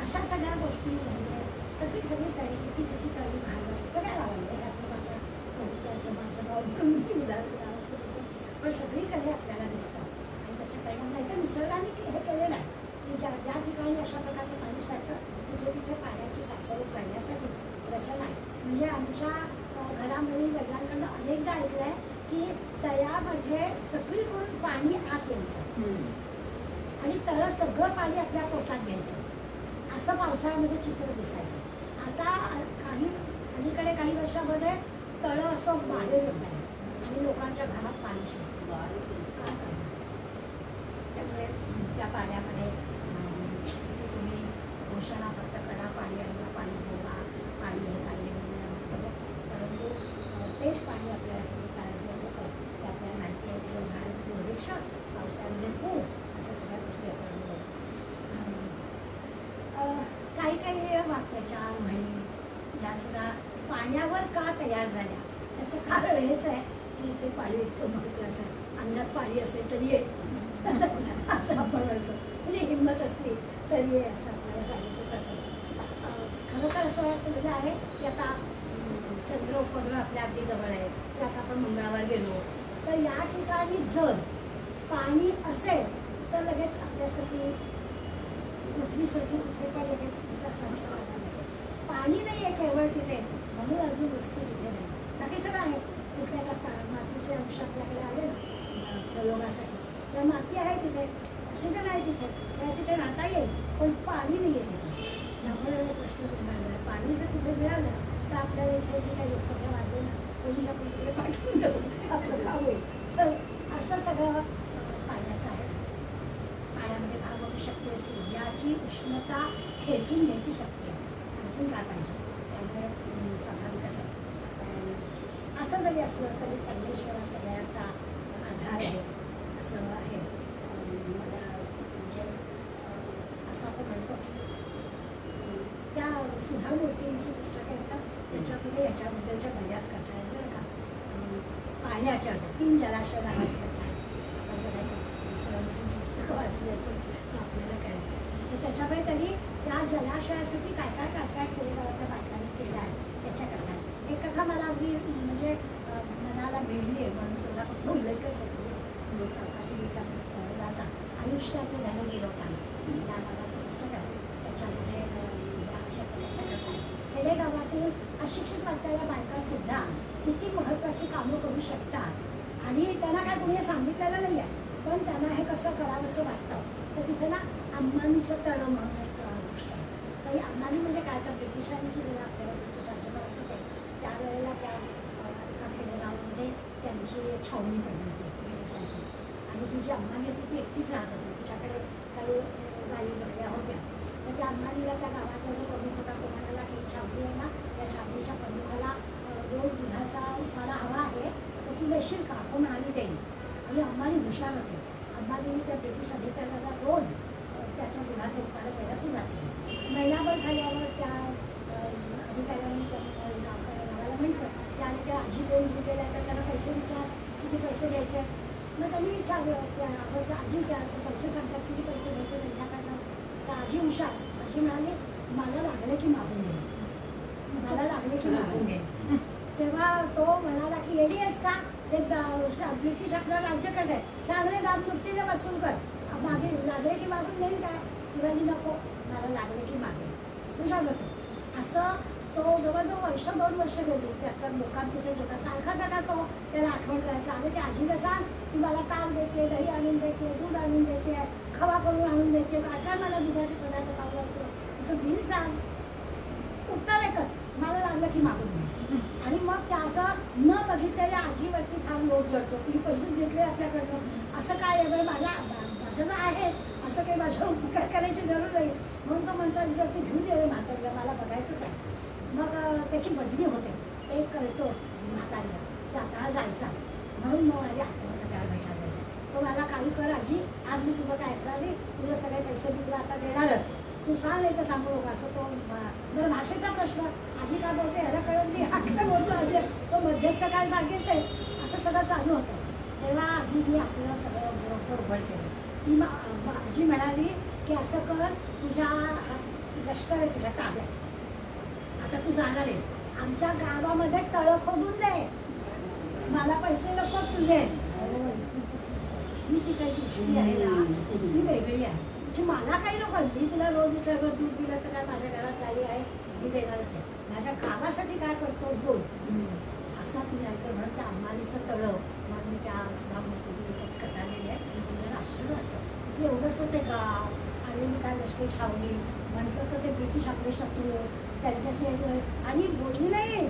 अशा सगळ्या गोष्टी झाल्या. सगळी तळी किती तळी घालणं सगळ्या गावांमध्ये आपल्या माझ्या कधीच्या समाजसभा गावाचं होतं. पण सगळीकडे आपल्याला दिसतं आणि त्याचा परिणाम नाही तर निसर्गाने हे केलेलं आहे की ज्या ठिकाणी अशा प्रकारचं पाणी साठतं तिथे पाण्याची साठवणूक करण्यासाठी रचना आहे. म्हणजे आमच्या घरामध्ये वडिलांकडनं अनेकदा ऐकलं आहे की तळ्यामध्ये सगळीकडून पाणी आत यायचं आणि तळं सगळं पाणी आपल्या पोटात घ्यायचं. असं पावसाळ्यामध्ये चित्र दिसायचं. आता अलीकडे काही वर्षामध्ये तळं असं बाहेर येत आहे आणि लोकांच्या घरात पाणी शिरतं. काय करणार? त्यामुळे त्या पाण्यामध्ये तिथे तुम्ही घोषणापत्र करा, पाणी आणा, पाणी जोडा, पाणी हे काळजी घेणं. परंतु तेच पाणी आपल्याला किती काळजी होतं ते आपल्याला माहिती आहे की उन्हाळ्यामध्ये निरीक्षण, पावसाळ्यामध्ये पूर, अशा सगळ्या गोष्टी आपण काही वाक्प्रचार म्हणी यासुद्धा पाण्यावर का तयार झाल्या त्याचं कारण हेच आहे की ते पाणी इतकं महत्त्वाचं आहे. अंगात पाणी असेल तरी ये असं आपण म्हणतो. म्हणजे हिंमत असते तरी ये असं आपल्याला सांगितलं जातं. खरं तर असं वाटतं म्हणजे आहे की आता चंद्र उपग्रह आपल्या अगदी जवळ आहे. ते आता आपण मंगळावर गेलो तर या ठिकाणी जर पाणी असेल तर लगेच आपल्यासाठी पृथ्वीसाठी तिथे पण लगेच संख्या वाढणार नाही. पाणी नाही आहे केवळ तिथे म्हणून अजून वस्ती तिथे नाही. बाकी सगळं आहे. तिथल्या मातीचे अंश आपल्याकडे आले ना प्रयोगासाठी, तर माती आहे तिथे, ऑक्सिजन आहे तिथे, तिथे राहता येईल. पण पाणी नाही आहे तिथे. त्यामुळे प्रश्न निर्माण झाला. पाणी जर तिथे मिळालं तर आपल्याला इथे जी काही लोकसंख्या वाढली ना थोडी आपण तिकडे पाठवून देऊ, आपलं गाव होईल. तर असं सगळं पाण्याचं आहे. पाण्यामध्ये भागवत शक्ती आहे, सूर्याची उष्णता खेचून घ्यायची शक्ती आहे. आणखीन काय पाहिजे? त्यामुळे स्वाभाविकच आहे. असं जरी असलं तरी परमेश्वर सगळ्याचा आधार आहे असं आहे. मला म्हणजे असं आपण म्हणतो की त्या सुधा मूर्तींची पुस्तकं येतात त्याच्यापुढे याच्याबद्दलच्या बऱ्याच कथा आहेत बरं का. पाण्याच्या 3 जलाशय नावाची कथा आहे. आपण कदाचित सुधा मूर्तींची पुस्तकं वाचली असेल तर आपल्याला कळेल. तर त्याच्यामुळे तरी त्या जलाशयासाठी काय खेडेगावातल्या बायकांनी केलं आहे त्याच्या कथा. एक कथा मला अगदी म्हणजे मनाला भिडली आहे म्हणून तुला फक्त उल्लेख करते. म्हणजे सावकाशी गीता पुस्तकाचा आयुष्याचं धन गिरवताना या नावाचं पुस्तक आहे. त्याच्यामध्ये अशा प्रकारच्या कथा आहेत. खेडेगावातून अशिक्षित वाटणाऱ्या बायकासुद्धा किती महत्त्वाची कामं करू शकतात आणि त्यांना काय कोणी सांगितलेलं नाही आहे, पण त्यांना हे कसं करावं असं वाटतं. तर तिथे ना अम्मानीचं तळं म्हणून एक गोष्ट आहे. तर अम्मानी म्हणजे काय, तर ब्रिटिशांची जेव्हा आपल्याला ब्रिटिश राज्यभार होते त्यावेळेला त्या एका खेडेगावामध्ये त्यांची छावणी पडली होती ब्रिटिशांची. आणि ही जी अम्मानी होती ती एकटीच राहत होती. तिच्याकडे काही गाई बकऱ्या होत्या. तर त्या अम्मानीला त्या गावातला जो प्रमुख होता तो म्हणाला की छावणी आहे ना, त्या छावणीच्या प्रमुखाला रोज दुधाचा उपाडा हवा आहे, तर तू देशील का? तो म्हणाली देईल. आणि अम्मानी हुशार होते. अम्मानीने त्या ब्रिटिश अधिकाऱ्याला रोज त्याचा दुधाचा उपाडा द्यायला सुरुवात केली. महिनाभर झाल्यावर त्या अधिकाऱ्याने गावाला म्हटलं त्याने त्या आजी कोण गेल्या तर त्यांना पैसे विचार, किती पैसे द्यायचे. मग त्यांनी विचारलं त्या आजी त्या पैसे सांगतात, किती पैसे द्यायचे त्यांच्याकडनं. तर आजी हुशार. आजी म्हणाली मला लागले की मागून घे, मला लागले की मागून घे. तेव्हा तो म्हणाला की येडी आहेस का, ते ब्रिटिश आपल्या राज्याकडे आहे, चांगले दाब दुपटीने वसूल कर, मागे लागले की मागून घेईन काय. किंवा नको, मला लागले की मागे. हुशार होतो. असं तो जवळजवळ 2 वर्ष गेली. त्याचा मुक्काम तिथेच होता. सारखा तो त्याला आठवण करायचा. आणि त्या आजीला सांग ती मला ताक देते, दही आणून देते, दूध आणून देते, खवा करून आणून देते, काय मला दुधाचे पदार्थ खाऊ लागते, असं बिल सांग. उत्तर एकच, मला लागलं की मागून घे. आणि मग त्याचं न बघितलेल्या आजीवरती फार लोभ जडतो की पैसेच घेतले आपल्याकडनं, असं काय आहे बरं, माझं जे आहे असं काही माझ्या उपकार करायची जरूर नाही. म्हणून तो म्हणतो एक दिवस ते घेऊन गेले म्हातारीला, मला बघायचंच आहे. मग त्याची बदली होते. ते कळतो म्हातारीला की आता जायचा, म्हणून मग माझी आत्महत्या त्याला भेटा जायचं. तो मला काही कर आजी, आज मी तुझं काय ऐकणार नाही, तुझे सगळे पैसे मी तुला आता देणारच, तू सांग नाही तर सांगू नको. असं तो बरं भाषेचा प्रश्न, आजी काय बोलते ह्याला कळत नाही, हा काय बोलतो असे, तो मध्यस्थ काय सांगितले, असं सगळं चालू होतं. तेव्हा आजीने आपलं सगळं बरोबर उघड केलं. ती आजी म्हणाली की असं कर, तुझ्या लष्कर आहे तुझ्या ताब्यात, आता तू जाणार आहेस, आमच्या गावामध्ये तळं खोदून दे, मला पैसे नको तुझे. ही जी काही दृष्टी आहे ना ती वेगळी आहे. म्हणजे मला काही नको, मी तुला रोज लिटरभर दूध दिलं तर काय माझ्या घरात गाई आहे, मी देणारच आहे, माझ्या गावासाठी काय करतोस बोल, असा तुझ्या ऐकलं. म्हणून त्या अम्मानीचं तळं म्हणून त्या सुधा मूर्तीने कथा लिहिली आहे. मला आश्चर्य वाटतं की एवढंसं ते गाव आणि काय लष्करी छावणी म्हणतात तर ते ब्रिटिश आपले शत्रू त्यांच्याशी, आणि बोलली नाही,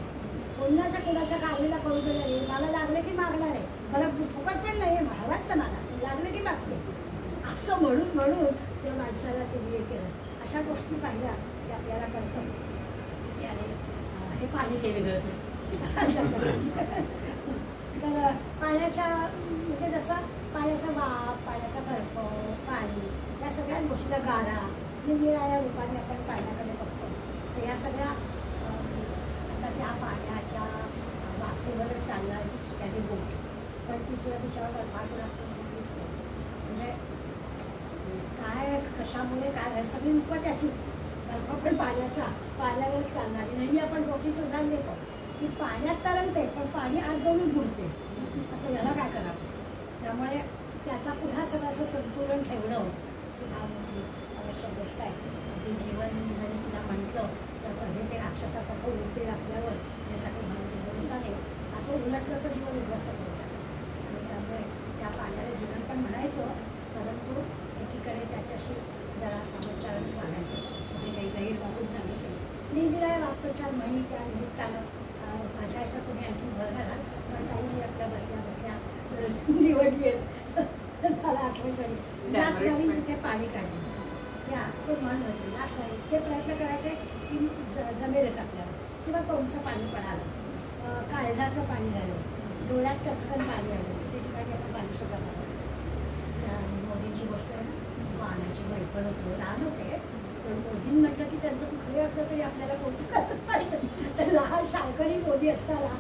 बोलण्याच्या कोणाच्या कारणीला करू दिलं नाही. मला लागलं की मागणार आहे, मला फुकट पण नाही आहे, भावातलं मला लागलं की मागते, असं म्हणून त्या माणसाला ते हे केलं. अशा गोष्टी पाहिल्या की आपल्याला कळतं की अरे हे पाणी हे वेगळंच आहे. तर पाण्याच्या म्हणजे जसं पाण्याचा वाफ, पाण्याचा बर्फ, पाणी, या सगळ्याच गोष्टीला गारा निरनिराळ्या रूपाने आपण पाण्याकडे बघतो. तर या सगळ्या आता त्या पाण्याच्या वाफेवरच चालणार ठिकाणी बोट, पण ती सुद्धा तिच्यावर बर्फात म्हणजे काय कशामुळे काय सगळी रूप त्याचीच. बर्फ पण पाण्यावर चालणारी. नेहमी आपण बोटीच उदाहरण देतो की पाण्यात तरंगते पण पाणी आत जाऊन बुडते, आता याला काय करावं. त्यामुळे त्याचा पुन्हा सगळं असं संतुलन ठेवणं ही फार मोठी आवश्यक गोष्ट आहे. ते जीवन जरी तुला म्हटलं तर कधी ते राक्षसासारखं उडते आपल्यावर, याचा काही भरोसा नाही. असं उलटलं तर जीवन उद्ध्वस्त करतात. आणि त्यामुळे त्या पाण्याला जीवन पण म्हणायचं, परंतु एकीकडे त्याच्याशी जरा सामोपचारानेच वागायचं. म्हणजे काही गैर वागून सांगितले निरनिराळ्या वाक्प्रचार म्हणी त्या निमित्तानं माझ्या ह्याच्यात तुम्ही आणखी भर घाला. पण काही आपल्या बसल्या निवडली आहे. मला आठवण झाली नाथवाडी तिथे पाणी काढलं की आपण म्हण होते नाथवाडी इतके प्रयत्न करायचे की जमेलच आपल्याला किंवा तोंडचं पाणी पडालं, काळजाचं पाणी झालं, डोळ्यात टचकन पाणी आलं, ते ठिकाणी आपण पाणी सुद्धा पाहिलं. मोदींची गोष्ट आहे ना, पाण्याची बैठक होतो, लहान होते पण मोदीं म्हटलं की त्यांचं कुठलंही असलं तरी आपल्याला कौतुकाचंच पाहिजे. तर लहान शाळकरी मोदी असताना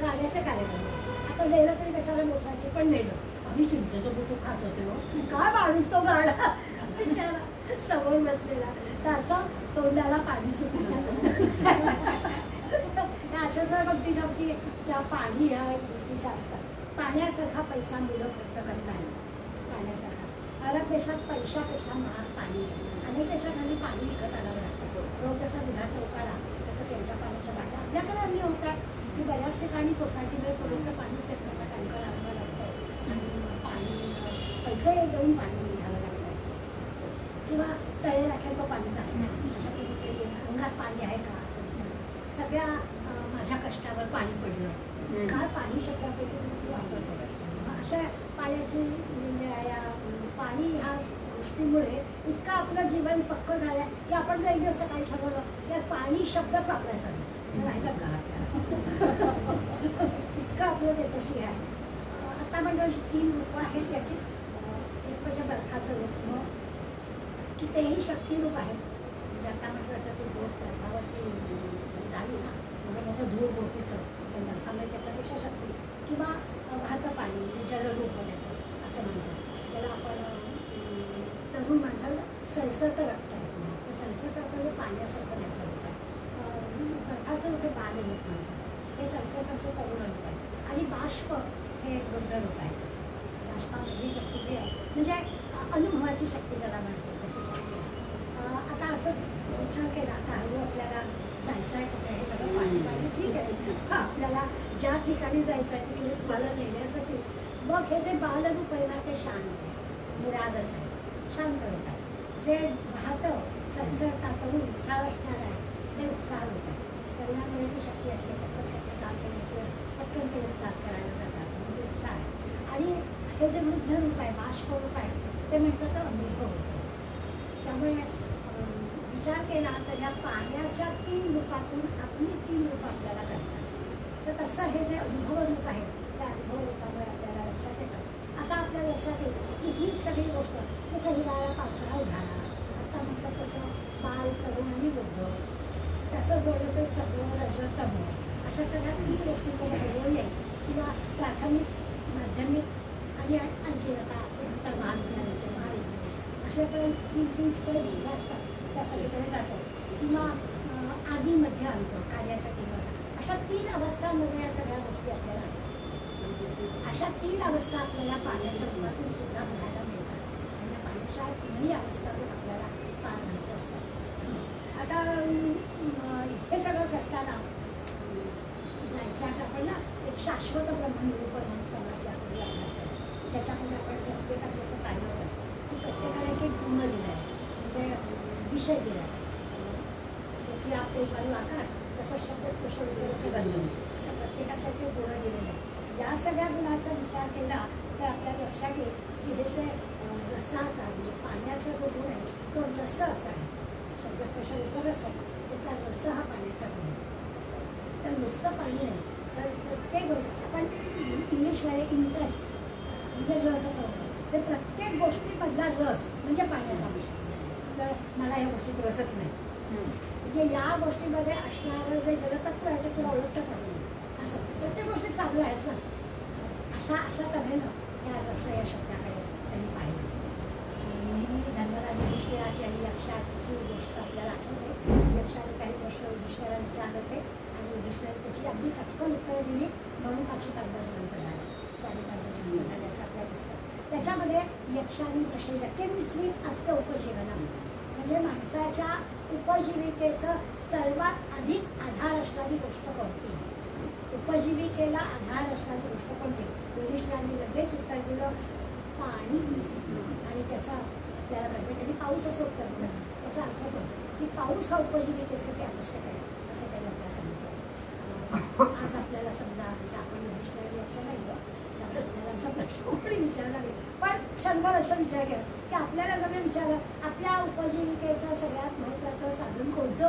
गाण्याच्या कार्यक्रम आता नेलं तरी कशाला मोठा की पण नेलं. आम्ही चिंचेचं बुटू खात होते हो, काय माणूस तो गाडा बिचारा समोर बसलेला, तर असं तोंडाला पाणी सुटलं. अशा सगळ्या भक्तीच्या त्या पाणी ह्या गोष्टीच्या असतात. पाण्यासारखा पैसा मुलं खर्च करत नाही. पाण्यासारखा अरब देशात पैशापेक्षा महाग पाणी आहे. अनेक देशात हल्ली पाणी विकत आणावं लागतं. रोज जसा दुधाचा उकाडा तसं त्यांच्या पाण्याच्या बाटल्या आपल्याकडे हल्ली होतात की बऱ्याच ठिकाणी सोसायटीमध्ये पुरेसं पाणी सेट करतात, टँकर आणावं लागतं आणि पाणी पैसे देऊन पाणी घ्यावं लागतं किंवा तळे राखेल तो पाणी चालतं. अशा कितीतरी अंगात पाणी आहे का असं विचार. सगळ्या माझ्या कष्टावर पाणी पडलं, काय पाणी शक्यापैकी तुम्ही वापरतो. अशा पाण्याची या पाणी ह्या गोष्टीमुळे इतकं आपलं जीवन पक्कं झालं आहे की आपण जर एक दिवस सकाळी ठरवलं की पाणी शब्दच वापरायचा नाही जमला आपल्याला. इतकं आपलं त्याच्याशी आहे. आता म्हणजे 3 रूपं आहेत त्याची. एक म्हणजे बर्फाचं रूप की तेही शक्तिरूप आहे. म्हणजे आता म्हटलं असं ते बोट बर्फावरती झाली ना म्हणून मोठं धूळ बोटीचं पण बर्फामध्ये त्याच्यापेक्षा शक्ती किंवा वाहतं पाणी म्हणजे जलरूप त्याचं असं म्हणतात. ज्याला आपण तरुण माणसाला सरसरतं रक्त आहे. तर सरसरतं म्हणजे पाण्यासारखं त्याचं रूप आहे. बर्फाचं रूप हे बालरूप म्हणतात. हे सरसरतं तरुण रूप आहे. आणि बाष्प हे वृद्ध रूप आहे. बाष्पामधली शक्ती जी आहे म्हणजे अनुभवाची शक्ती ज्याला म्हणतो तशी शक्ती आहे. आता असं विचार केला आता हळू आपल्याला जायचं आहे कुठे हे सगळं पाणी पाणी ठीक आहे. आपल्याला ज्या ठिकाणी जायचं आहे तिकडे तुम्हाला नेण्यासाठी मग हे जे बालरूप आहे ना ते शांत आहे, मुरादच आहे, शांत रूप आहे. जे वाहतं सरसरता तरुण उत्साह असणार आहे ते उत्साह रूप आहे. तरुणामध्ये ती शक्ती असते पटकन त्यातलं काम सांगितलं पटकन ते उत्ताप करायला जातात म्हणजे उत्साह आहे. आणि हे जे वृद्ध रूप आहे बाष्प रूप आहे ते म्हटलं तर अनुभव होतं. त्यामुळे विचार केला तर ह्या पाण्याच्या 3 रूपातून आपली 3 रूपं आपल्याला कळतात. तर तसं हे जे अनुभव रूप आहे त्या अनुभव रूपामुळे आपल्याला लक्षात येतं. आता आपल्याला लक्षात येतं की हीच सगळी गोष्ट जसं हिवाळा पावसाळा उन्हाळा आता म्हटलं तसं बाल तरुण आणि वृद्ध तसं जोडलं ते सगळं रजतम अशा सगळ्या 3 गोष्टींमध्ये हरवले किंवा प्राथमिक माध्यमिक आणि आणखी आता नंतर महाविद्यालय ते महाविद्यालय अशापर्यंत 3 स्टेप्स ज्या असतात त्या सगळीकडे जातो किंवा आधी मध्ये आणतो कार्याच्या 3 अवस्था. अशा 3 अवस्थांमध्ये या सगळ्या गोष्टी आपल्याला असतात. अशा 3 अवस्था आपल्याला पाण्याच्या रूपातून सुद्धा बघायला मिळतात आणि या पाण्याच्या 3ही अवस्थातून आपल्याला पार व्हायचं असतं. आता हे सगळं करताना जायचं आता आपण ना एक शाश्वत ब्रह्मनिरूपण म्हणून समस्या आपली अभ्यास करतो. त्याच्यामध्ये आपण प्रत्येकाचं असं पाहिलं होतं की प्रत्येकाला एक गुण दिला आहे म्हणजे विषय दिला आहे की आपले ज्वालू आकाश तसं शब्दस्पर्श असं बनलं असं प्रत्येकाचं ते गुण दिलेलं आहे. या सगळ्या गुणाचा विचार केला तर आपल्याला लक्षात येईल की हे जे रसाचा म्हणजे पाण्याचा जो गुण आहे तो रस असा आहे. शब्दस्पर्श रस आहे तर त्या रस हा पाण्याचा गुण आहे. तर नुसतं पाणी नाही तर प्रत्येक आपण इंग्लिशमध्ये इंटरेस्ट म्हणजे रस असं होतं ते प्रत्येक गोष्टीमधला रस म्हणजे पाण्याचा विषय. तर मला या गोष्टीत रसच नाही म्हणजे या गोष्टीमध्ये असणारं जे जलतत्व आहे ते तुला ओळखतच आहे असं प्रत्येक गोष्टीत चालू आहेच ना. अशा तऱ्हेनं या रस या शब्दाकडे त्यांनी पाहिलं. नेहमी धर्मराज युधिष्ठिराची आणि यक्षाची गोष्ट आपल्याला आठवते. यक्षाने काही गोष्ट युधिष्ठिराला विचारले होते आणि युधिष्ठिराने त्याची अगदी चटकन उत्तरं दिली म्हणून 5 पांडव जिवंत झाले 4 पांडव जिवंत झाले असं आपल्याला दिसतं. त्याच्यामध्ये यक्षाने प्रश्न विचारला किम स्वीत अस्य उपजीवनम म्हणजे माणसाच्या उपजीविकेचं सर्वात अधिक आधार असणारी गोष्ट कोणती. उपजीविकेला आधार असणारी गोष्ट कोणती. युधिष्ठिराने लगेच उत्तर दिलं पाणी. आणि त्याचा आपल्याला कळलं त्यांनी पाऊस असं उत्तर दिलं. त्याचा अर्थ तोच की पाऊस हा उपजीविकेसाठी आवश्यक आहे असं त्यांनी आपल्याला सांगितलं. आज आपल्याला समजा म्हणजे आपण युधिष्ठिराने लक्ष नाही दिलं तर आपल्याला असा प्रश्न कोणी विचारला नाही. पण क्षणभर असं विचार केला की आपल्याला सगळं विचारलं आपल्या उपजीविकेचं सगळ्यात महत्त्वाचं साधन कोणतं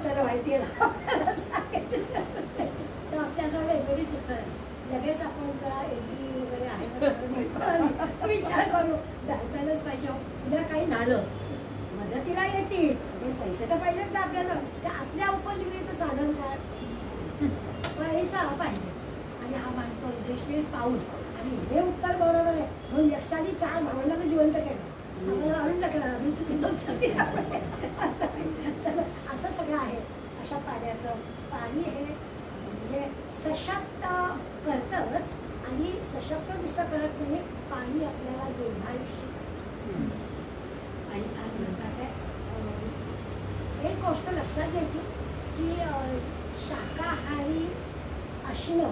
तर माहिती आहे ना सांगायचं तर आपल्याजवळ वेगवेगळीच उत्तर आहे. लगेच आपण करा एडी वगैरे आहे ना सगळं विचार करू बॅलन्स पाहिजे. उद्या काही झालं मदतीला येतील पैसे तर पाहिजेत ना आपल्याला. आपल्या उपजीविकेचं साधन काय पैसा पाहिजे. आणि हा मानतो यधिष्ठिर पाऊस. आणि हे उत्तर बरोबर आहे म्हणून यक्षाने 4 भावंडांना जिवंत केलं. आम्हाला अजून लग्न मी चुकीचं असं सगळं आहे. अशा पाण्याचं पाणी हे म्हणजे सशक्त करतंच आणि सशक्त नुसतं करत नाही पाणी आपल्याला दीर्घायुष्य आणि फार महत्त्वाचं आहे. एक गोष्ट लक्षात घ्यायची की शाकाहारी असणं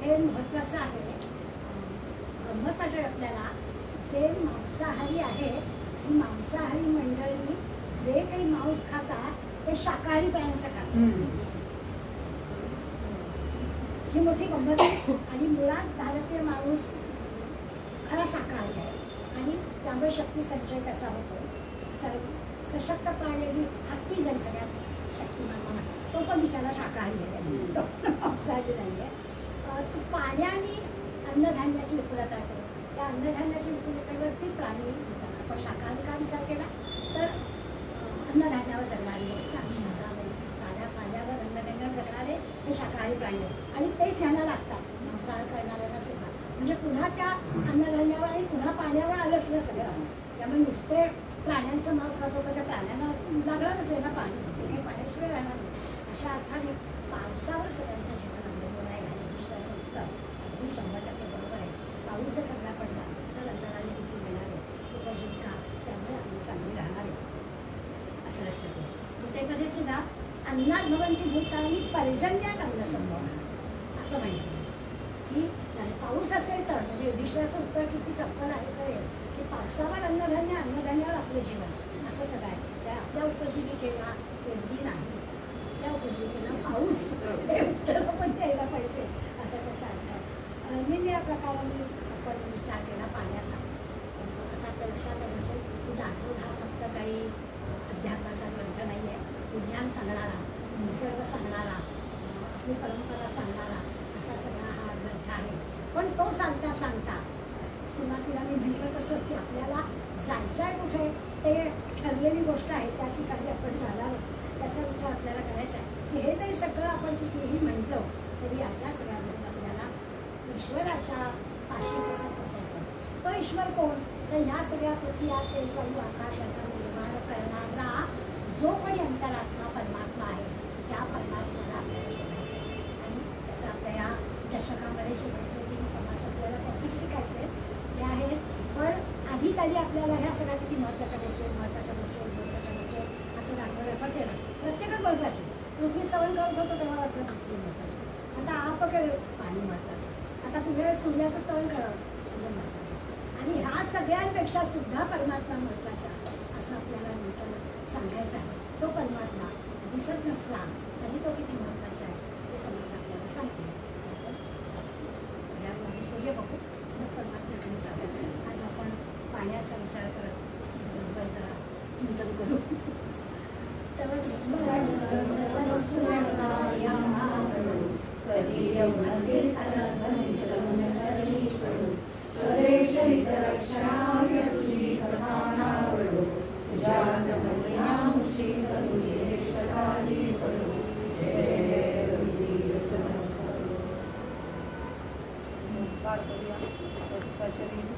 हे महत्त्वाचं आहे. गंमत वाटेल आपल्याला जे मांसाहारी आहे ही मांसाहारी मंडळी जे काही मांस खातात ते शाकाहारी प्राण्यांचं खातात. ही मोठी गंमत आहे. आणि मुळात भारतीय माणूस खरा शाकाहारी आहे आणि त्यामुळे शक्ती संचय त्याचा होतो. सशक्त प्राणी हत्ती जरी सगळ्यात शक्तिमान म्हणा तो पण बिचारा शाकाहारी आहे तो मांसाहारी नाही आहे. पाण्याने अन्नधान्याची विपुलता येते. त्या अन्नधान्याची विपुलतेवरती प्राणी येतात. आपण शाकाहारी का विचार केला तर अन्नधान्यावर जगणारे पाण्यावर अन्नधान्यावर जगणारे हे शाकाहारी प्राणी आहेत आणि तेच ह्यांना लागतात मांसाहार करणाऱ्यांना सुद्धा. म्हणजे पुन्हा त्या अन्नधान्यावर आणि पुन्हा पाण्यावर आलंच ना सगळं. त्यामुळे नुसते प्राण्यांचं मांस खात होतं त्या प्राण्यांना लागणारच आहे ना पाणी. ते काही पाण्याशिवाय राहणार नाही. अशा अर्थाने पावसावर सगळ्यांचं जीवन अवलंबून आहे. आणि दुसऱ्याचं उत्तर अगदी 100% बरोबर आहे. पाऊस जर चांगला पडला तर अन्नाला विपुल येणार आहे उपजीविका त्यामुळे आपली चांगली राहणार आहे असं लक्षात घ्या. गीतेमध्ये सुद्धा अन्नात भवन्ति भूतानि पर्जन्यात अन्न संभवः असं म्हटलं की पाऊस असेल तर म्हणजे युधिष्ठिराचं उत्तर किती चप्पल आहे कळेल की पावसावर अन्नधान्यावर आपलं जीवन असं सगळं आहे. त्या आपल्या उपजीविकेला एवढी नाही आपल्या उपजीविकेला पाऊस हे उत्तर पण द्यायला पाहिजे असं त्याचा अर्थ आहे. निरनिराळ्या प्रकारांनी आपण विचार केला पाण्याचा. आता आपल्या लक्षात आलं असेल की दासबोध हा फक्त काही अध्यात्माचा ग्रंथ नाही आहे. विज्ञान सांगणारा निसर्ग सांगणारा आपली परंपरा सांगणारा असा सगळा हा ग्रंथ आहे. पण तो सांगता सांगता सुरुवातीला मी म्हटलं तसं की आपल्याला जायचं आहे कुठे ते ठरलेली गोष्ट आहे त्या ठिकाणी आपण जाणार त्याचा विचार आपल्याला करायचा आहे की हे जरी सगळं आपण कितीही म्हटलं तरी याच्या सगळ्यामध्ये आपल्याला ईश्वराच्या पाशी कसं पोचायचं. तो ईश्वर कोण तर ह्या सगळ्या पृथ्वी तेज वायू आकाश यांना निर्माण करणारा जो कोणी अंतरात्मा परमात्मा आहे त्या परमात्म्याला आपल्याला शोधायचं आहे. आणि त्याचं आपल्या या दशकामध्ये शेवटचे 3 समास आपल्याला त्याचं शिकायचं आहे ते आहेत. पण आधी कधी आपल्याला ह्या सगळ्या किती महत्त्वाच्या गोष्टी असं दाखवायला पटेल. प्रत्येकच महत्त्वाची. पृथ्वी सवन करत होतो तेव्हा वाटलं पृथ्वी महत्त्वाची. आता आप केलं पाणी महत्त्वाचं. आता पुढे सूर्याचं स्तवन करावं सूर्य महत्त्वाचं. आणि ह्या सगळ्यांपेक्षा सुद्धा परमात्मा महत्त्वाचा असं आपल्याला नंतर सांगायचं आहे. तो परमात्मा दिसत नसला तरी तो किती महत्त्वाचा आहे हे समज आपल्याला सांगते. यामध्ये सूर्य बघू मग परमात्म्याकडे जाऊ. आज आपण पाण्याचा विचार करत दिवसभर जरा चिंतन करू. कधी यमुन सरेश हितरक्षणार्य तुझी कथा नावडो तुझ्या समया मुष्टी करुणी रेषकाली पडो. जय रघुवीर समर्थ. स्वस्थ शरीर